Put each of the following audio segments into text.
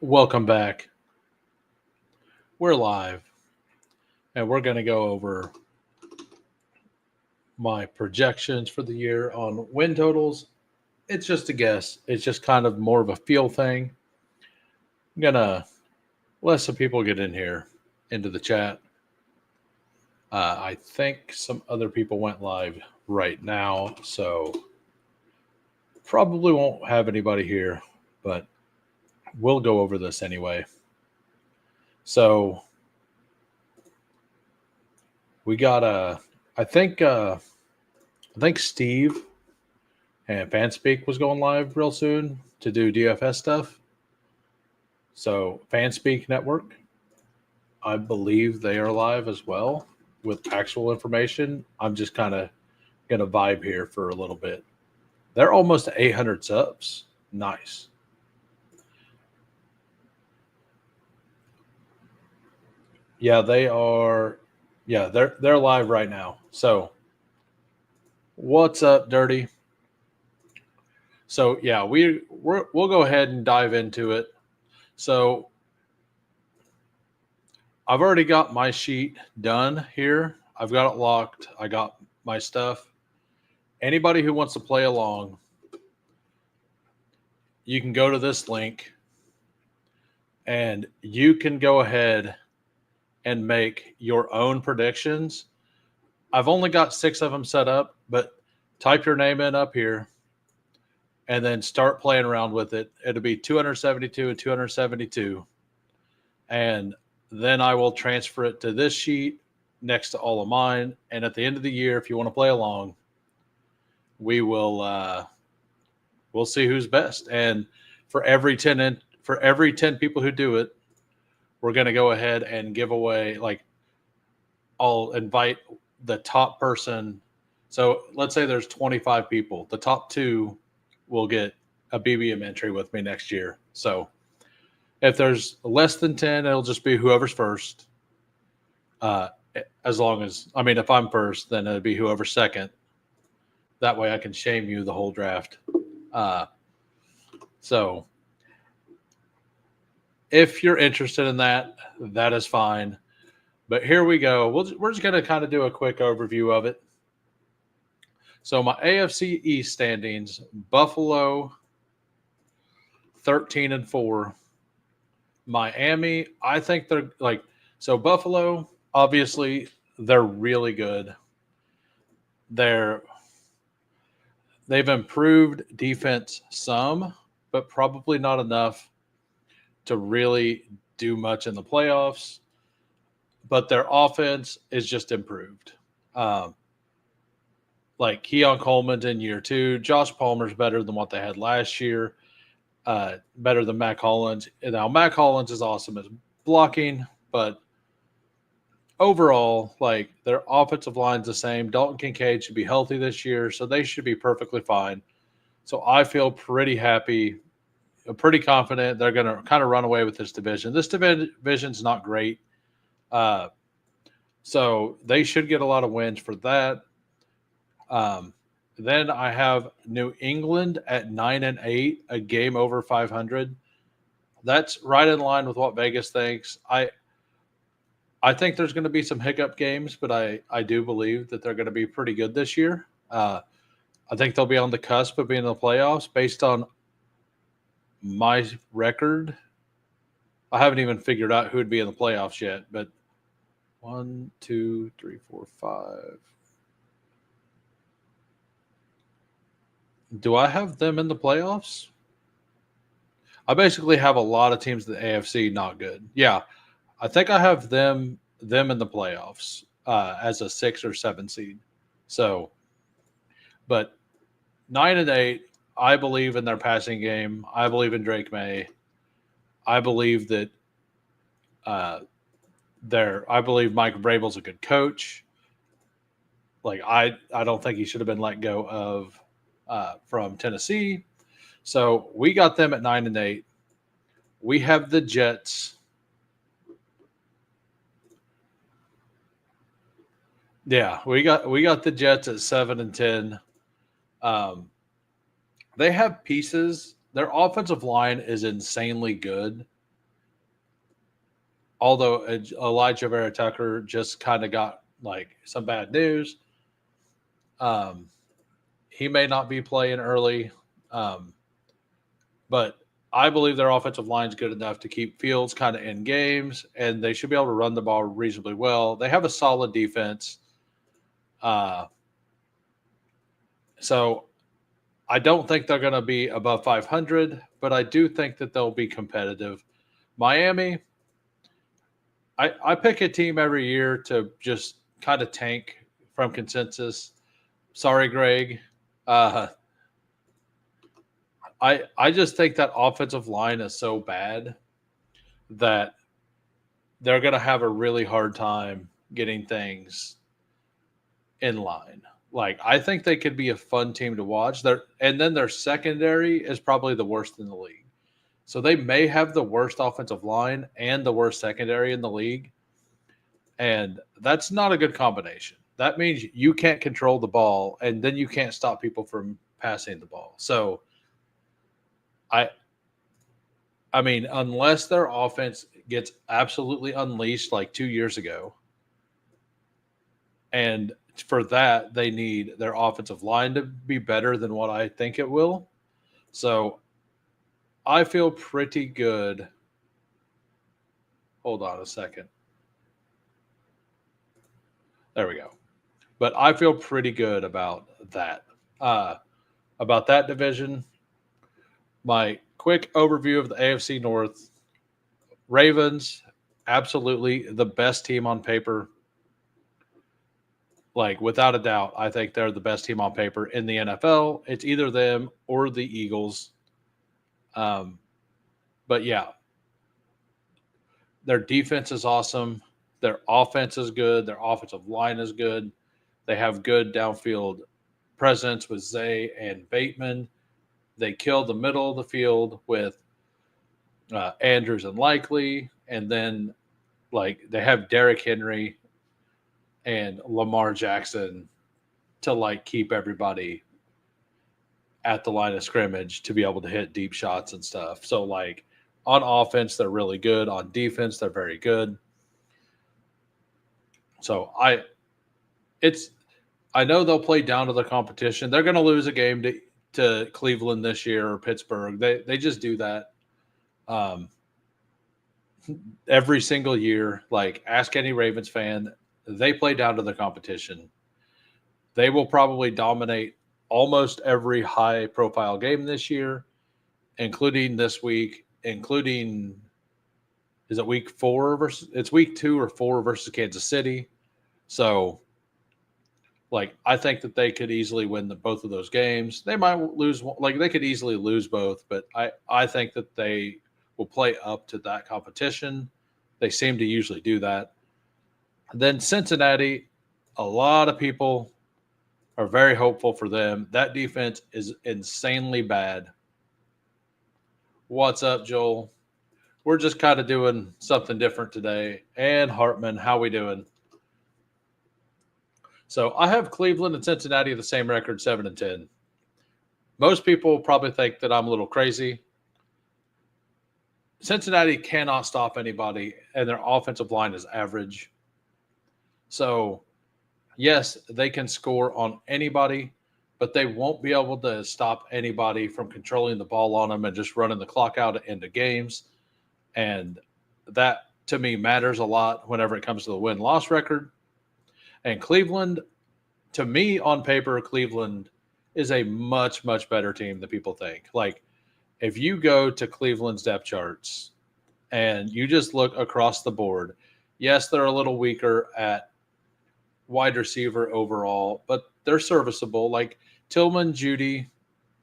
Welcome back. We're live and we're going to go over my projections for the year on win totals. It's just a guess, it's just kind of more of a feel thing. I'm going to let some people get in here into the chat. I think some other people went live right now, so probably won't have anybody here, but we'll go over this anyway. So we got I think Steve and Fanspeak was going live real soon to do DFS stuff. So Fanspeak Network, I believe they are live as well with actual information. I'm just kind of going to vibe here for a little bit. They're almost 800 subs. Nice. Yeah, they are. Yeah, they're live right now. So what's up, Dirty? So yeah, we'll go ahead and dive into it. So I've already got my sheet done here. I've got it locked. I got my stuff. Anybody who wants to play along, you can go to this link and you can go ahead and make your own predictions. I've only got 6 of them set up, but type your name in up here and then start playing around with it. It'll be 272 and 272. And then I will transfer it to this sheet next to all of mine. And at the end of the year, if you want to play along, we'll see who's best. And for every 10 people who do it, we're going to go ahead and give away, like, I'll invite the top person. So let's say there's 25 people. The top 2 will get a BBM entry with me next year. So if there's less than 10, it'll just be whoever's first. As long as, if I'm first, then it'll be whoever's second. That way I can shame you the whole draft. So if you're interested in that, that is fine. But here we go. We're just going to kind of do a quick overview of it. So my AFC East standings, Buffalo 13-4. Miami, I think they're so Buffalo, obviously, they're really good. They've improved defense some, but probably not enough to really do much in the playoffs. But their offense is just improved. Like Keon Coleman's in year 2. Josh Palmer's better than what they had last year. Better than Mac Hollins. Now, Mac Hollins is awesome at blocking, but overall, their offensive line's the same. Dalton Kincaid should be healthy this year, so they should be perfectly fine. So I feel pretty happy, pretty confident they're going to kind of run away with this division. This division's not great. So they should get a lot of wins for that. Then I have New England at 9-8, a game over 500. That's right in line with what Vegas thinks. I think there's going to be some hiccup games, but I do believe that they're going to be pretty good this year. I think they'll be on the cusp of being in the playoffs based on my record. I haven't even figured out who would be in the playoffs yet, but 1, 2, 3, 4, 5. Do I have them in the playoffs? I basically have a lot of teams in the AFC not good. Yeah, I think I have them in the playoffs as a 6 or 7 seed. So, but 9-8, I believe in their passing game. I believe in Drake May. I believe that I believe Mike Vrabel's a good coach. I don't think he should have been let go of from Tennessee. So we got them at 9-8. We have the Jets. Yeah, we got the Jets at 7-10. They have pieces. Their offensive line is insanely good. although Elijah Vera Tucker just kind of got like some bad news. Um, he may not be playing early, um, but I believe their offensive line is good enough to keep Fields kind of in games, and they should be able to run the ball reasonably well. They have a solid defense. Uh, so I don't think they're going to be above 500, but I do think that they'll be competitive. Miami, I pick a team every year to just kind of tank from consensus. Sorry, Greg. Uh, I just think that offensive line is so bad that they're going to have a really hard time getting things in line. Like I think they could be a fun team to watch. And then their secondary is probably the worst in the league. So they may have the worst offensive line and the worst secondary in the league. And that's not a good combination. That means you can't control the ball and then you can't stop people from passing the ball. So I I mean, unless their offense gets absolutely unleashed like 2 years ago, and for that they need their offensive line to be better than what I think it will. So I feel pretty good. Hold on a second. There we go. But I feel pretty good about that. About that division. My quick overview of the AFC North. Ravens, absolutely the best team on paper. Like, without a doubt, I think they're the best team on paper in the NFL. It's either them or the Eagles. But yeah, their defense is awesome. Their offense is good. Their offensive line is good. They have good downfield presence with Zay and Bateman. They kill the middle of the field with Andrews and Likely. And then, like, they have Derrick Henry and Lamar Jackson to, like, keep everybody at the line of scrimmage to be able to hit deep shots and stuff. So, like, on offense, they're really good. On defense, they're very good. So I know they'll play down to the competition. They're going to lose a game to Cleveland this year or Pittsburgh. They just do that every single year. Like, ask any Ravens fan, they play down to the competition. They will probably dominate almost every high-profile game this year, including this week, including is it week 4 versus it's week 2 or 4 versus Kansas City. So, like, I think that they could easily win both of those games. They might lose, like, they could easily lose both, but I think that they will play up to that competition. They seem to usually do that. Then Cincinnati, a lot of people are very hopeful for them. That defense is insanely bad. What's up, Joel? We're just kind of doing something different today. And Hartman, how we doing? So I have Cleveland and Cincinnati the same record, 7-10. Most people probably think that I'm a little crazy. Cincinnati cannot stop anybody, and their offensive line is average. So, yes, they can score on anybody, but they won't be able to stop anybody from controlling the ball on them and just running the clock out into games. And that, to me, matters a lot whenever it comes to the win-loss record. And Cleveland, to me, on paper, Cleveland is a much, much better team than people think. Like, if you go to Cleveland's depth charts and you just look across the board, yes, they're a little weaker at wide receiver overall, but they're serviceable. Like, Tillman Judy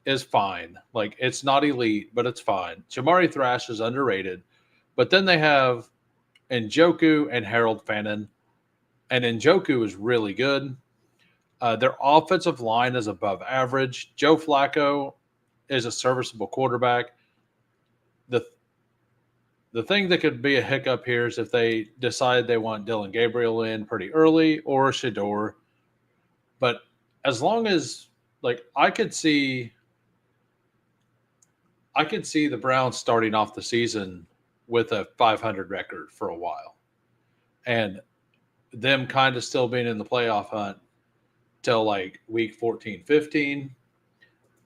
is fine. Like, it's not elite, but it's fine. Jamari Thrash is underrated. But then they have Njoku and Harold Fannin. And Njoku is really good. Their offensive line is above average. Joe Flacco is a serviceable quarterback. The thing that could be a hiccup here is if they decide they want Dylan Gabriel in pretty early or Shador. But as long as, like, I could see the Browns starting off the season with a 500 record for a while. and them kind of still being in the playoff hunt till like week 14, 15.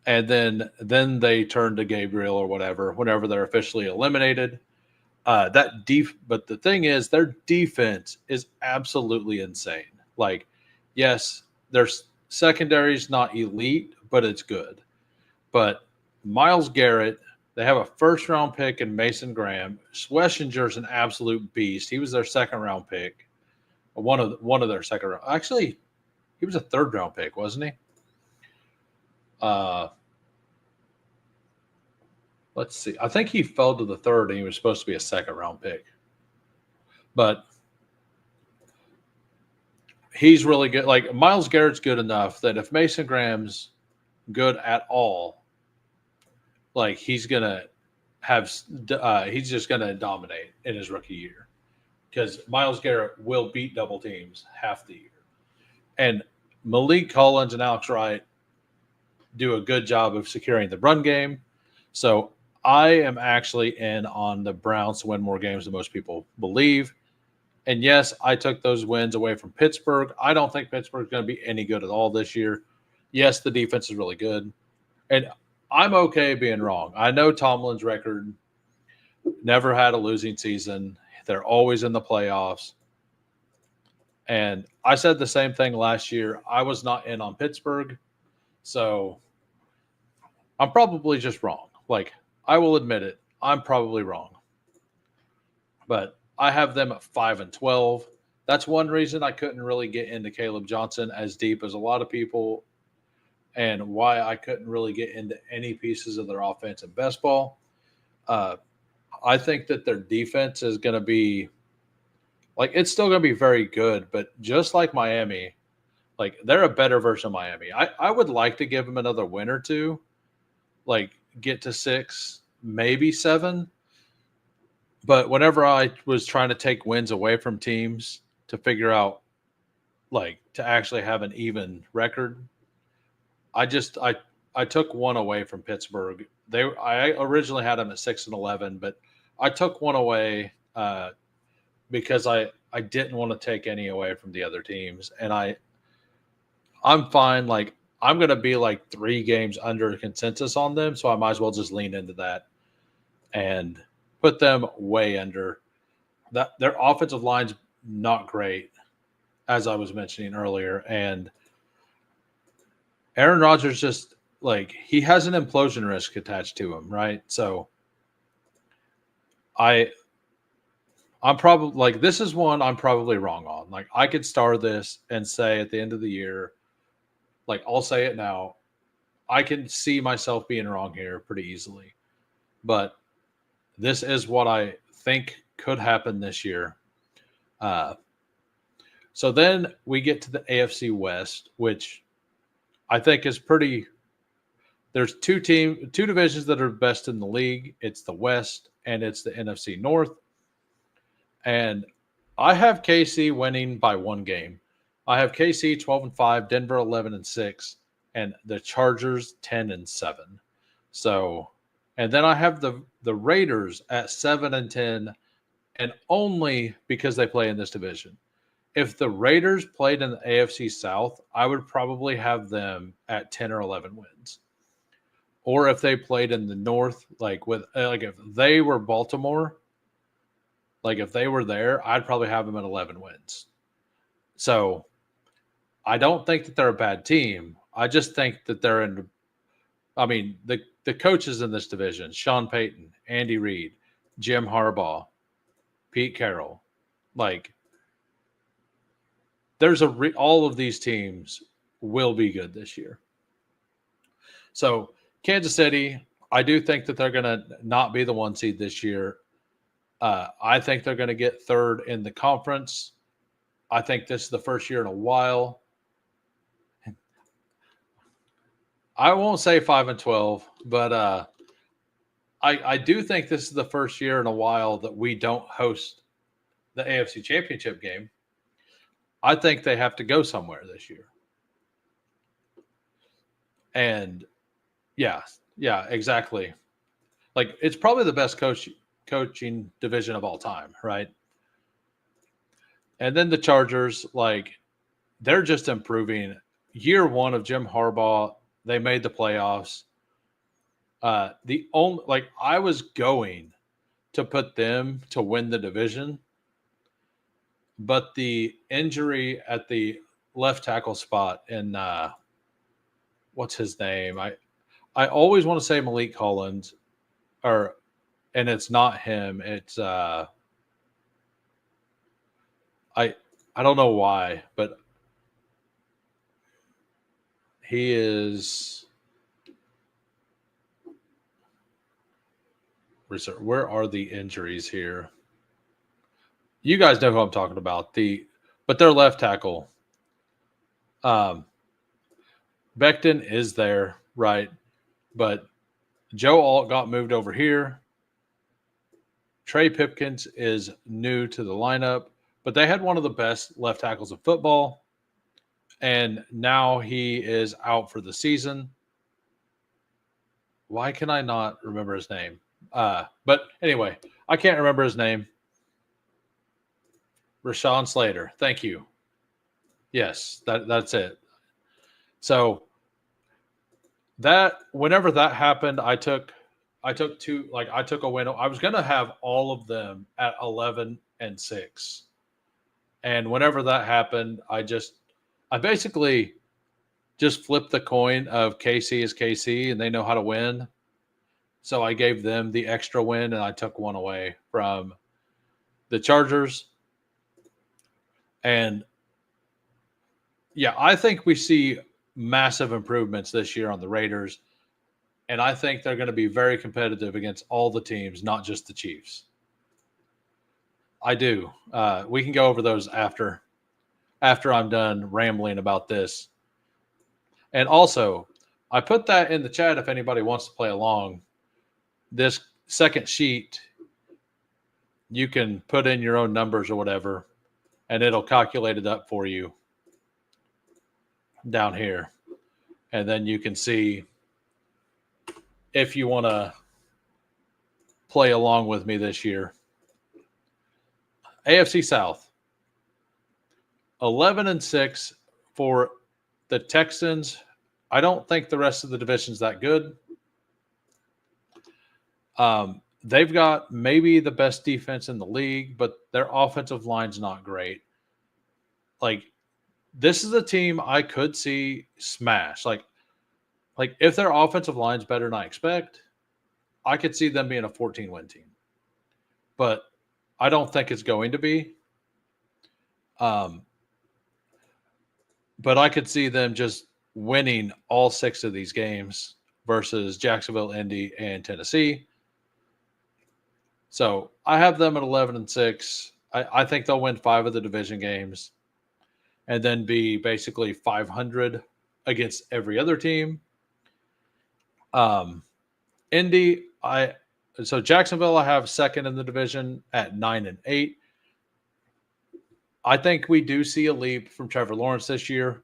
And then they turn to Gabriel or whatever, whenever they're officially eliminated. But the thing is, their defense is absolutely insane. Like, yes, their secondary's not elite, but it's good. But Miles Garrett, they have a first round pick in Mason Graham. Schweschinger's an absolute beast. He was their second round pick, one of their second round. Actually, he was a third round pick, wasn't he? Uh, let's see. I think he fell to the third, and he was supposed to be a second round pick. But he's really good. Like Miles Garrett's good enough that if Mason Graham's good at all, like he's gonna he's just gonna dominate in his rookie year because Miles Garrett will beat double teams half the year, and Malik Collins and Alex Wright do a good job of securing the run game. So I am actually in on the Browns to win more games than most people believe. And yes, I took those wins away from Pittsburgh. I don't think Pittsburgh's going to be any good at all this year. Yes, the defense is really good. And I'm okay being wrong. I know Tomlin's record never had a losing season. They're always in the playoffs. And I said the same thing last year. I was not in on Pittsburgh. So I'm probably just wrong. Like, I will admit it. I'm probably wrong. But I have them at 5-12. That's one reason I couldn't really get into Caleb Johnson as deep as a lot of people, and why I couldn't really get into any pieces of their offense in best ball. I think that their defense is going to be like it's still going to be very good, but just like Miami, like they're a better version of Miami. I would like to give them another win or two, like get to 6, maybe 7. But whenever I was trying to take wins away from teams to figure out, like, to actually have an even record, I took one away from Pittsburgh. I originally had them at 6-11, but I took one away because I didn't want to take any away from the other teams, and I'm fine. Like I'm gonna be like 3 games under consensus on them, so I might as well just lean into that and put them way under. That their offensive line's not great, as I was mentioning earlier, and Aaron Rodgers just like he has an implosion risk attached to him, right? So I'm probably like this is one I'm probably wrong on. Like I could star this and say at the end of the year, like I'll say it now, I can see myself being wrong here pretty easily. But this is what I think could happen this year. So then we get to the AFC West, which I think is pretty. There's two divisions that are best in the league. It's the West and it's the NFC North. And I have KC winning by 1 game. I have KC 12-5, Denver 11-6, and the Chargers 10-7. So, and then I have the Raiders at 7-10, and only because they play in this division. If the Raiders played in the AFC South, I would probably have them at 10 or 11 wins. Or if they played in the North, like if they were Baltimore, like if they were there, I'd probably have them at 11 wins. So I don't think that they're a bad team. I just think that they're in. I mean, the coaches in this division: Sean Payton, Andy Reid, Jim Harbaugh, Pete Carroll. Like, there's all of these teams will be good this year. So Kansas City, I do think that they're going to not be the 1 seed this year. I think they're going to get 3rd in the conference. I think this is the first year in a while. I won't say 5-12, but I do think this is the first year in a while that we don't host the AFC Championship game. I think they have to go somewhere this year. And yeah, exactly. Like it's probably the best coaching division of all time, right? And then the Chargers, like, they're just improving. Year one of Jim Harbaugh, they made the playoffs. The only like I was going to put them to win the division, but the injury at the left tackle spot in what's his name? I always want to say Malik Collins, or and it's not him. It's I I don't know why, but he is. Where are the injuries here? You guys know who I'm talking about. But their left tackle, um, Becton is there, right? But Joe Alt got moved over here. Trey Pipkins is new to the lineup, but they had one of the best left tackles of football, and now he is out for the season. Why can I not remember his name? But anyway, I can't remember his name. Rashawn Slater. Thank you. Yes, that's it. So that whenever that happened, I took a win. I was gonna have all of them at 11-6, and whenever that happened, I basically just flipped the coin of KC is KC, and they know how to win. So I gave them the extra win, and I took one away from the Chargers. And yeah, I think we see massive improvements this year on the Raiders. And I think they're going to be very competitive against all the teams, not just the Chiefs. I do. We can go over those after I'm done rambling about this. And also, I put that in the chat if anybody wants to play along. This second sheet, you can put in your own numbers or whatever, and it'll calculate it up for you down here. And then you can see if you want to play along with me this year. AFC South, 11-6 for the Texans. I don't think the rest of the division's that good. They've got maybe the best defense in the league, but their offensive line's not great. Like, this is a team I could see smash. Like if their offensive line's better than I expect, I could see them being a 14-win team. But I don't think it's going to be. But I could see them just winning all 6 of these games versus Jacksonville, Indy, and Tennessee. So I have them at 11-6. I think they'll win 5 of the division games and then be basically 500 against every other team. Indy, so Jacksonville I have second in the division at 9-8. I think we do see a leap from Trevor Lawrence this year.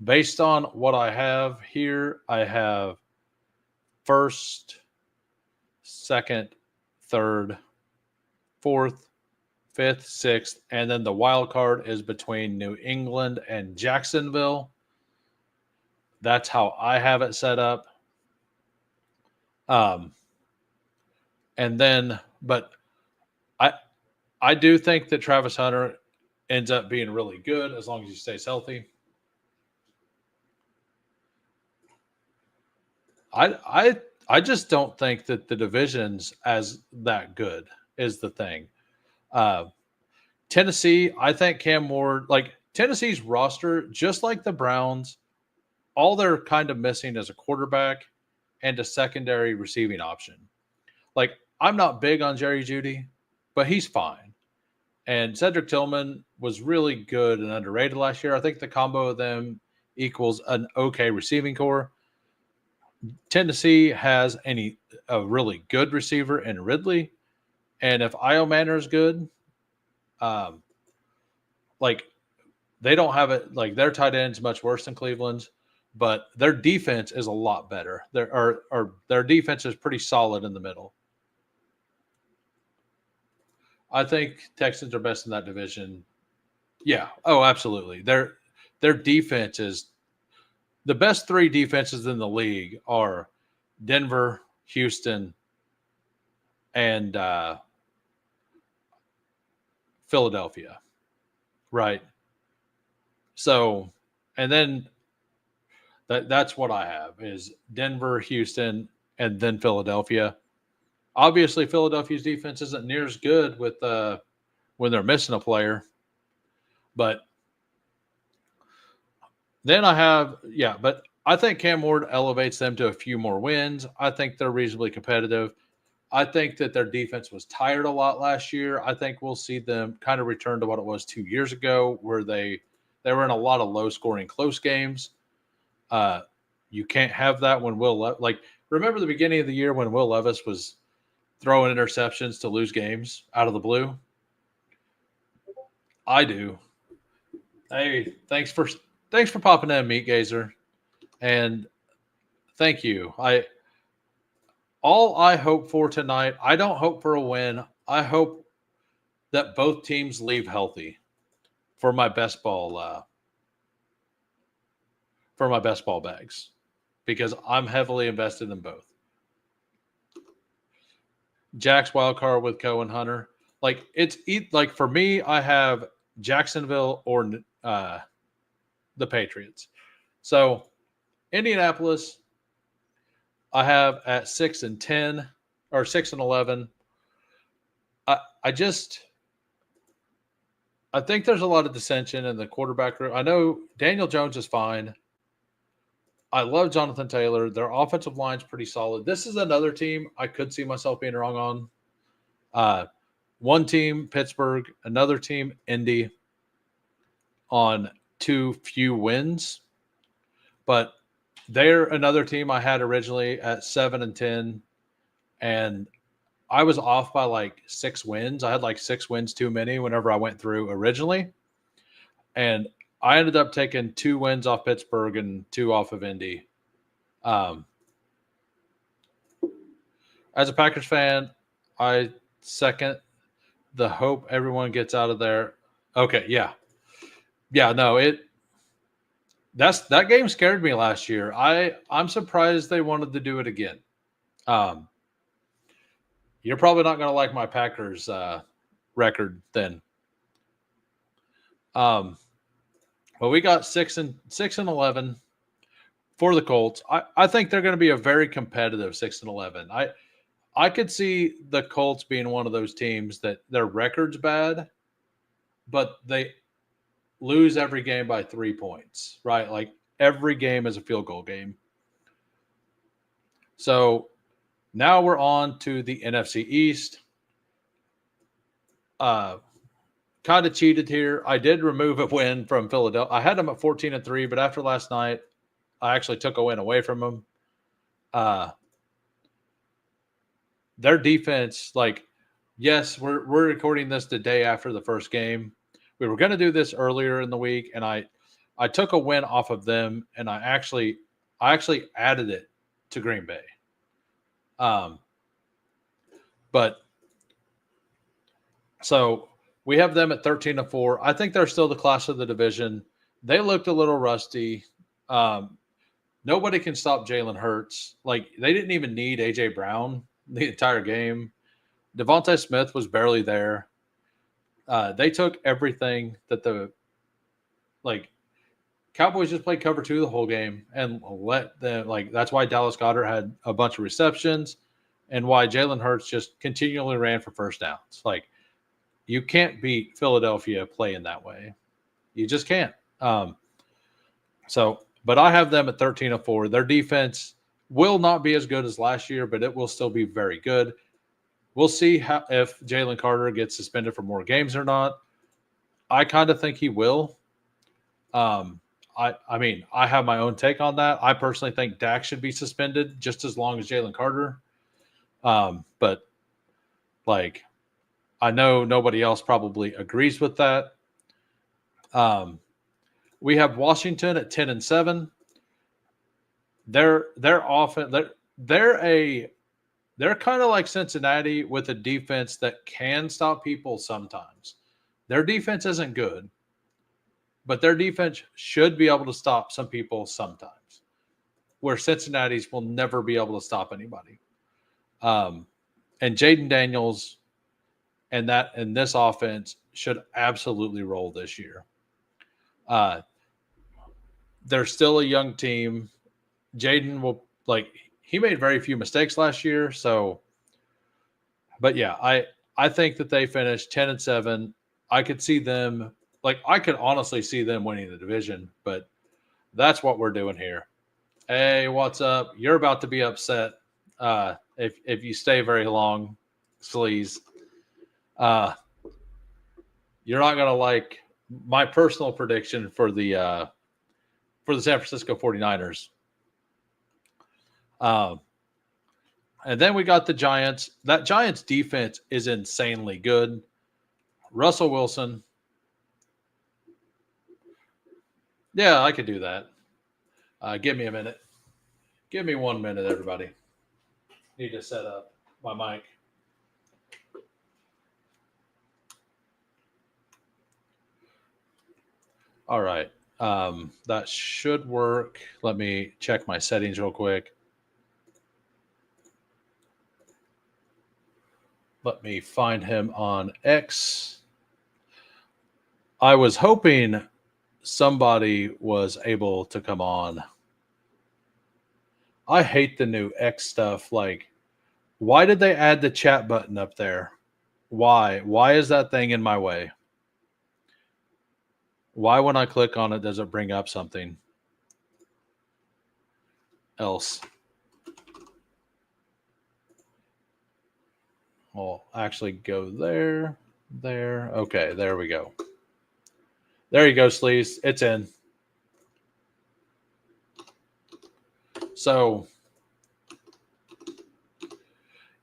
Based on what I have here, I have first, second, third, fourth, fifth, sixth, and then the wild card is between New England and Jacksonville. That's how I have it set up. And then, but I do think that Travis Hunter ends up being really good as long as he stays healthy. I just don't think that the division's as that good is the thing. Tennessee, I think Cam Ward, like Tennessee's roster, just like the Browns, all they're kind of missing is a quarterback and a secondary receiving option. Like, I'm not big on Jerry Jeudy, but he's fine. And Cedric Tillman was really good and underrated last year. I think the combo of them equals an okay receiving core. Tennessee has a really good receiver in Ridley. And if Io Manor is good, like they don't have it, like their tight end's much worse than Cleveland's, but their defense is a lot better. Their defense is pretty solid in the middle. I think Texans are best in that division. Yeah. Oh, absolutely. Their defense is the best three defenses in the league are Denver, Houston, and Philadelphia. Right. So, and then that's what I have is Denver, Houston, and then Philadelphia. Obviously, Philadelphia's defense isn't near as good with when they're missing a player, but then I have but I think Cam Ward elevates them to a few more wins. I think they're reasonably competitive. I think that their defense was tired a lot last year. I think we'll see them kind of return to what it was 2 years ago, where they were in a lot of low scoring close games. Uh, you can't have that when like remember the beginning of the year when Will Levis was throwing interceptions to lose games out of the blue. I do. Hey, thanks for popping in, Meat Gazer, and thank you. All I hope for tonight. I don't hope for a win. I hope that both teams leave healthy for my best ball bags because I'm heavily invested in both. Jack's wild card with Cohen Hunter. Like like for me, I have Jacksonville or the Patriots. So Indianapolis, I have at 6-10 or 6-11. I just I think there's a lot of dissension in the quarterback room. I know Daniel Jones is fine. I love Jonathan Taylor. Their offensive line's pretty solid. This is another team I could see myself being wrong on. One team, Pittsburgh, another team, Indy, on too few wins. But they're another team I had originally at 7-10, and I was off by like 6 wins. I had like 6 wins too many whenever I went through originally. And I ended up taking 2 wins off Pittsburgh and 2 off of Indy. As a Packers fan, I second the hope everyone gets out of there. Okay, yeah. Yeah, no, that game scared me last year. I'm surprised they wanted to do it again. Um, you're probably not going to like my Packers record then. Well, we got 6-11 for the Colts. I think they're going to be a very competitive 6-11. I could see the Colts being one of those teams that their record's bad, but they lose every game by 3 points, right? Like every game is a field goal game. So now we're on to the NFC East. Kind of cheated here. I did remove a win from Philadelphia. I had them at 14-3, but after last night, I actually took a win away from them. Their defense, like, yes, we're recording this the day after the first game. We were going to do this earlier in the week, and I took a win off of them, and I actually added it to Green Bay. But so we have them at 13-4. I think they're still the class of the division. They looked a little rusty. Nobody can stop Jalen Hurts. Like they didn't even need AJ Brown the entire game. Devontae Smith was barely there. They took everything that Cowboys just played cover 2 the whole game and let them that's why Dallas Goedert had a bunch of receptions and why Jalen Hurts just continually ran for first downs. Like you can't beat Philadelphia playing that way. You just can't. But I have them at 13-4. Their defense will not be as good as last year, but it will still be very good. We'll see if Jalen Carter gets suspended for more games or not. I kind of think he will. I mean, I have my own take on that. I personally think Dak should be suspended just as long as Jalen Carter. But I know nobody else probably agrees with that. We have Washington at 10-7. They're often they're kind of like Cincinnati with a defense that can stop people sometimes. Their defense isn't good. but their defense should be able to stop some people sometimes, where Cincinnati's will never be able to stop anybody. And Jaden Daniels and this offense should absolutely roll this year. They're still a young team. Jaden will he made very few mistakes last year, so. But yeah, I think that they finished 10-7. I could see them I could honestly see them winning the division, but that's what we're doing here. Hey, what's up? You're about to be upset if you stay very long, Sleaze. You're not gonna like my personal prediction for the San Francisco 49ers. And then we got the Giants. That Giants defense is insanely good. Russell Wilson. Yeah, I could do that. Give me a minute. Give me 1 minute, everybody. Need to set up my mic. All right. That should work. Let me check my settings real quick. Let me find him on X. I was hoping somebody was able to come on. I hate the new X stuff. Why did they add the chat button up there? Why? Why is that thing in my way? Why, when I click on it, does it bring up something else? I'll actually go there. Okay, there we go. There you go, Sleaze. It's in. So,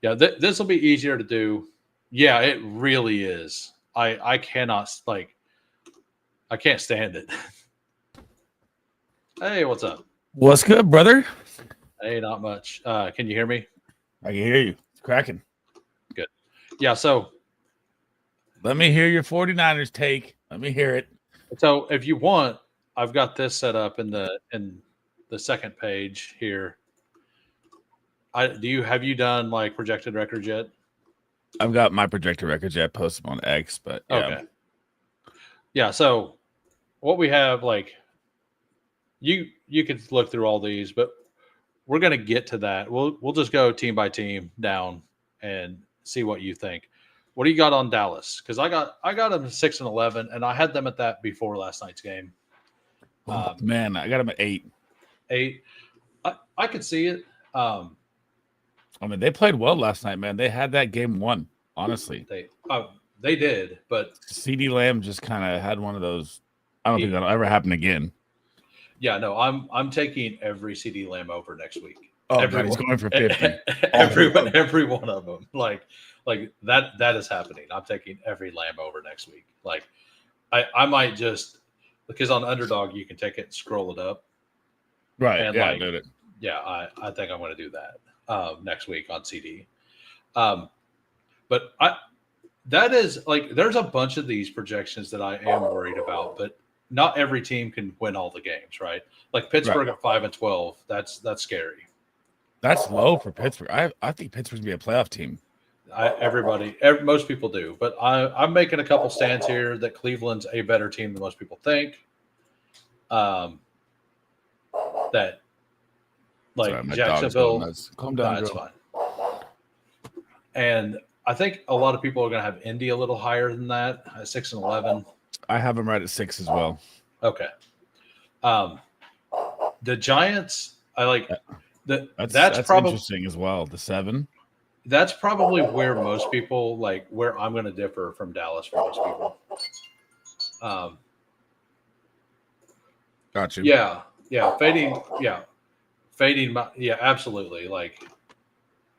yeah, this will be easier to do. Yeah, it really is. I cannot, I can't stand it. Hey, what's up? What's good, brother? Hey, not much. Can you hear me? I can hear you. It's cracking. Good. Yeah, so let me hear your 49ers take. Let me hear it. So if you want, I've got this set up in the second page here. Have you done projected records yet? I've got my projected records yet. Post them on X, but yeah. Okay. Yeah, so what we have, you could look through all these, but we're gonna get to that. We'll just go team by team down and see what you think. What do you got on Dallas? Because I got them 6-11, and I had them at that before last night's game. Man, I got them at 8. 8. I could see it. I mean, they played well last night, man. They had that game won, honestly. They did, but CD Lamb just kind of had one of those. I don't think that'll ever happen again. Yeah, no, I'm taking every CD Lamb over next week. Oh, God, he's going for 50. every one of them. That is happening. I'm taking every Lamb over next week. I might just, because on Underdog you can take it and scroll it up. Right. And yeah, I did it. Yeah, I think I'm going to do that next week on CD. But that is there's a bunch of these projections that I am worried about, but not every team can win all the games, right? Pittsburgh at 5-12, that's scary. That's low for Pittsburgh. I think Pittsburgh's gonna be a playoff team. Most people do, but I'm making a couple stands here that Cleveland's a better team than most people think. That Sorry, Jacksonville, calm down. That's fine. And I think a lot of people are going to have Indy a little higher than that at 6-11. I have them right at 6 as well. Okay. The Giants, I like that. That's probably interesting as well. The 7. That's probably where most people where I'm going to differ from Dallas for most people. Got you. Yeah. Fading. Yeah, absolutely.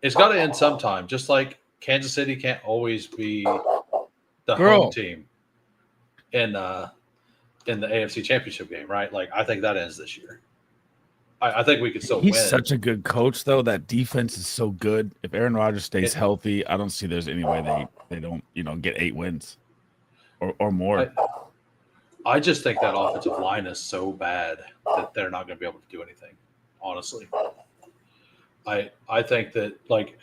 It's got to end sometime. Just like Kansas City can't always be the home team in the AFC Championship game, right? I think that ends this year. I think we could still win. He's such a good coach, though. That defense is so good. If Aaron Rodgers stays healthy, I don't see there's any way they don't get 8 wins or more. I just think that offensive line is so bad that they're not going to be able to do anything. Honestly, I think that like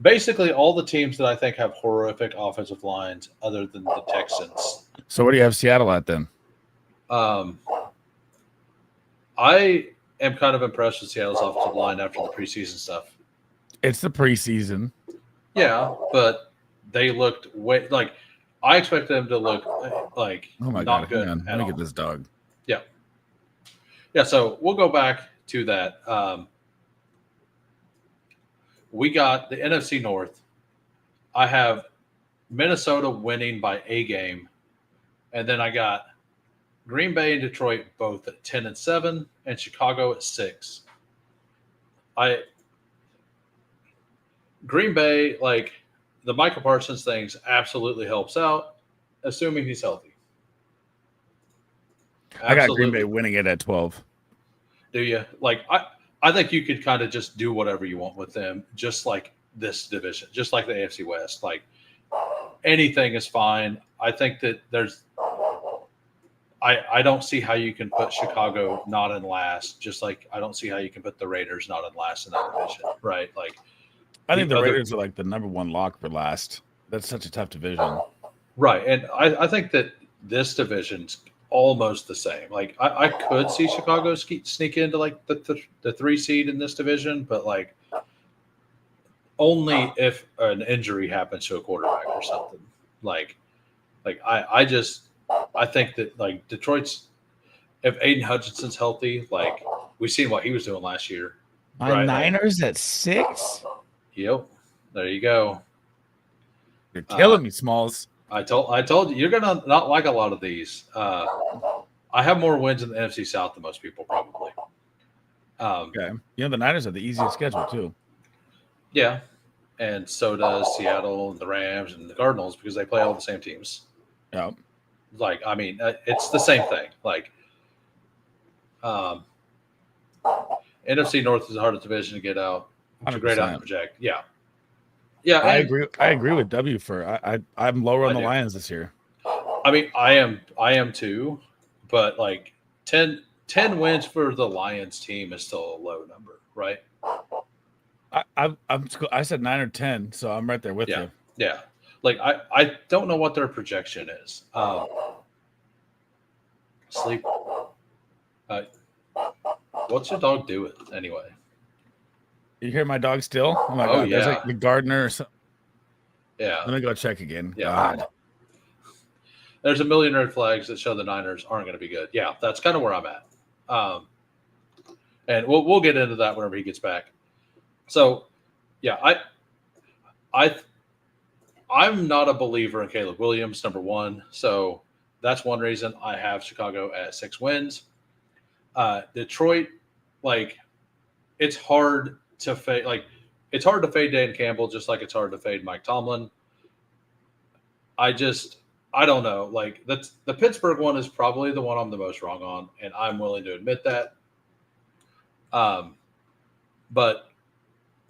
basically all the teams that I think have horrific offensive lines, other than the Texans. So where do you have Seattle at then? I am kind of impressed with Seattle's offensive line after the preseason stuff. It's the preseason. Yeah, but they looked way like I expect them to look like Oh my not god! Hang good on, let at me all. get this dog. Yeah. So we'll go back to that. We got the NFC North. I have Minnesota winning by a game, and then I got Green Bay and Detroit both at 10-7, and Chicago at 6. I Green Bay, like the Michael Parsons things, absolutely helps out, assuming he's healthy. I got Green Bay Absolutely. winning it at 12. Do you? Like I think you could kind of just do whatever you want with them, just like this division, just like the AFC West. Like anything is fine. I think that I don't see how you can put Chicago not in last, just like I don't see how you can put the Raiders not in last in that division, right? Like I think the Raiders are like the number one lock for last. That's such a tough division. Right. And I think that this division's almost the same. Like I could see Chicago sneak into like the 3 seed in this division, but like only if an injury happens to a quarterback or something. Like I think that like Detroit's if Aiden Hutchinson's healthy, like we've seen what he was doing last year. My Right, Niners at 6. Yep. There you go. You're killing me, Smalls. I told you you're gonna not like a lot of these. I have more wins in the NFC South than most people probably. Okay. You know the Niners have the easiest schedule too. Yeah, and so does Seattle and the Rams and the Cardinals because they play all the same teams. Yeah. Like I mean, it's the same thing. Like, NFC North is the hardest division to get out. It's a great out to project. Yeah, yeah. I agree. I agree with W for I'm lower on the Lions this year. I mean, I am too, but like 10 wins for the Lions team is still a low number, right? I said 9 or 10, so I'm right there with you. Yeah. Like I don't know what their projection is. Sleep. What's your dog doing anyway? You hear my dog still? Oh my god! Yeah. There's like the gardener. Or something. Yeah. Let me go check again. Yeah. God. There's a million red flags that show the Niners aren't going to be good. Yeah, that's kind of where I'm at. And we'll get into that whenever he gets back. So, yeah, I'm not a believer in Caleb Williams, number one. So that's one reason I have Chicago at 6 wins. Detroit, like, it's hard to fade. Like, it's hard to fade Dan Campbell, just like it's hard to fade Mike Tomlin. I don't know. Like the Pittsburgh one is probably the one I'm the most wrong on, and I'm willing to admit that. But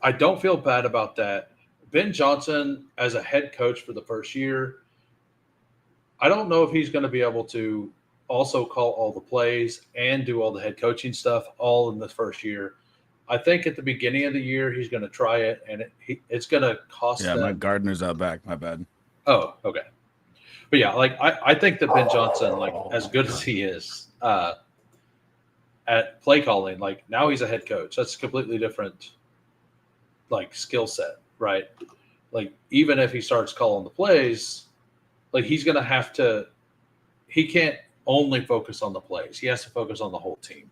I don't feel bad about that. Ben Johnson as a head coach for the first year, I don't know if he's going to be able to also call all the plays and do all the head coaching stuff all in the first year. I think at the beginning of the year he's going to try it, and it's going to cost them. My gardener's out back. My bad. Oh, okay. But yeah, like I think that Ben Johnson, like as good as he is at play calling, like now he's a head coach. That's a completely different like skill set, right? Like even if he starts calling the plays, like he's gonna have to. He can't only focus on the plays. He has to focus on the whole team.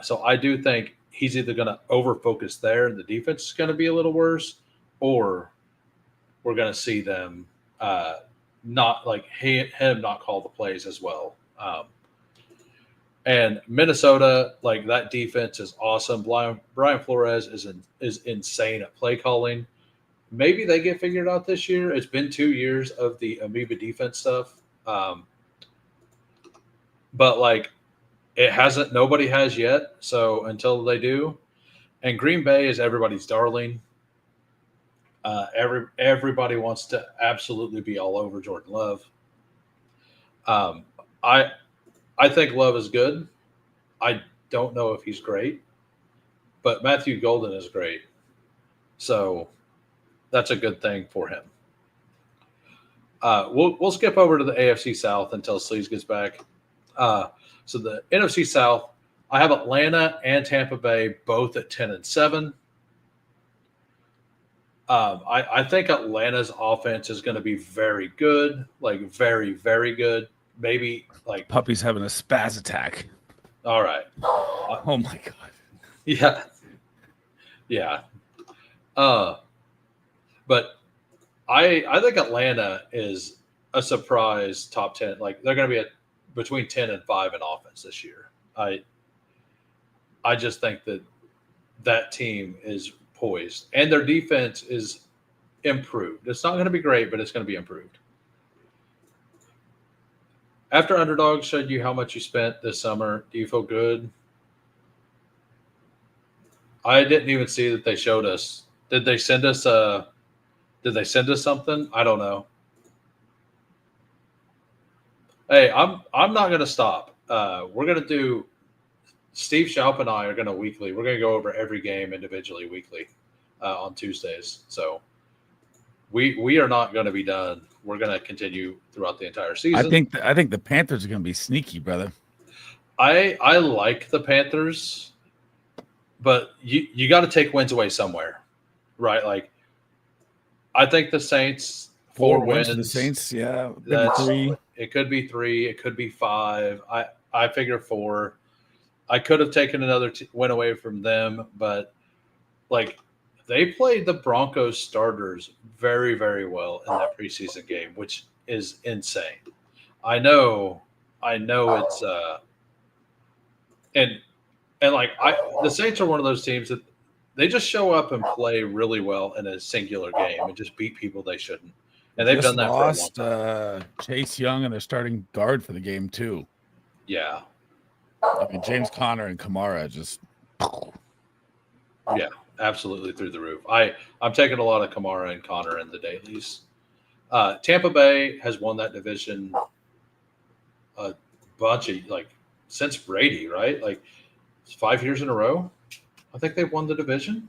So I do think he's either going to over focus there, and the defense is going to be a little worse, or we're going to see them. Not like him not call the plays as well. And Minnesota, like that defense is awesome. Brian Flores is insane at play calling. Maybe they get figured out this year. It's been 2 years of the amoeba defense stuff, but like it hasn't. Nobody has yet. So until they do, and Green Bay is everybody's darling. Everybody wants to absolutely be all over Jordan Love. I think Love is good. I don't know if he's great, but Matthew Golden is great. So that's a good thing for him. We'll skip over to the AFC South until Sleeves gets back. So the NFC South, I have Atlanta and Tampa Bay both at 10-7. I think Atlanta's offense is going to be very good, like very, very good. Maybe like Puppy's having a spaz attack. All right. Oh my god. Yeah. Yeah. But I think Atlanta is a surprise top 10. Like they're going to be at between 10 and 5 in offense this year. I just think that team is poised and their defense is improved. It's not going to be great, but it's going to be improved. After Underdog showed you how much you spent this summer, do you feel good? I didn't even see that they showed us. Did they send us something? I don't know. Hey, I'm not going to stop. We're going to do. Steve Schaub and I are going to weekly. We're going to go over every game individually weekly on Tuesdays. So we are not going to be done. We're going to continue throughout the entire season. I think the Panthers are going to be sneaky, brother. I like the Panthers, but you got to take wins away somewhere, right? Like I think the Saints 4 wins. For the Saints, yeah. That's 3. It could be 3. It could be 5. I figure 4. I could have taken another win away from them, but like they played the Broncos starters very, very well in that preseason game, which is insane. I know it's and like the Saints are one of those teams that they just show up and play really well in a singular game and just beat people they shouldn't. And they've done that for a long time. Chase Young and their starting guard for the game too. Yeah. I mean, James Conner and Kamara just. Yeah, absolutely through the roof. I'm taking a lot of Kamara and Conner in the dailies. Tampa Bay has won that division a bunch of since Brady, right? Like 5 years in a row. I think they've won the division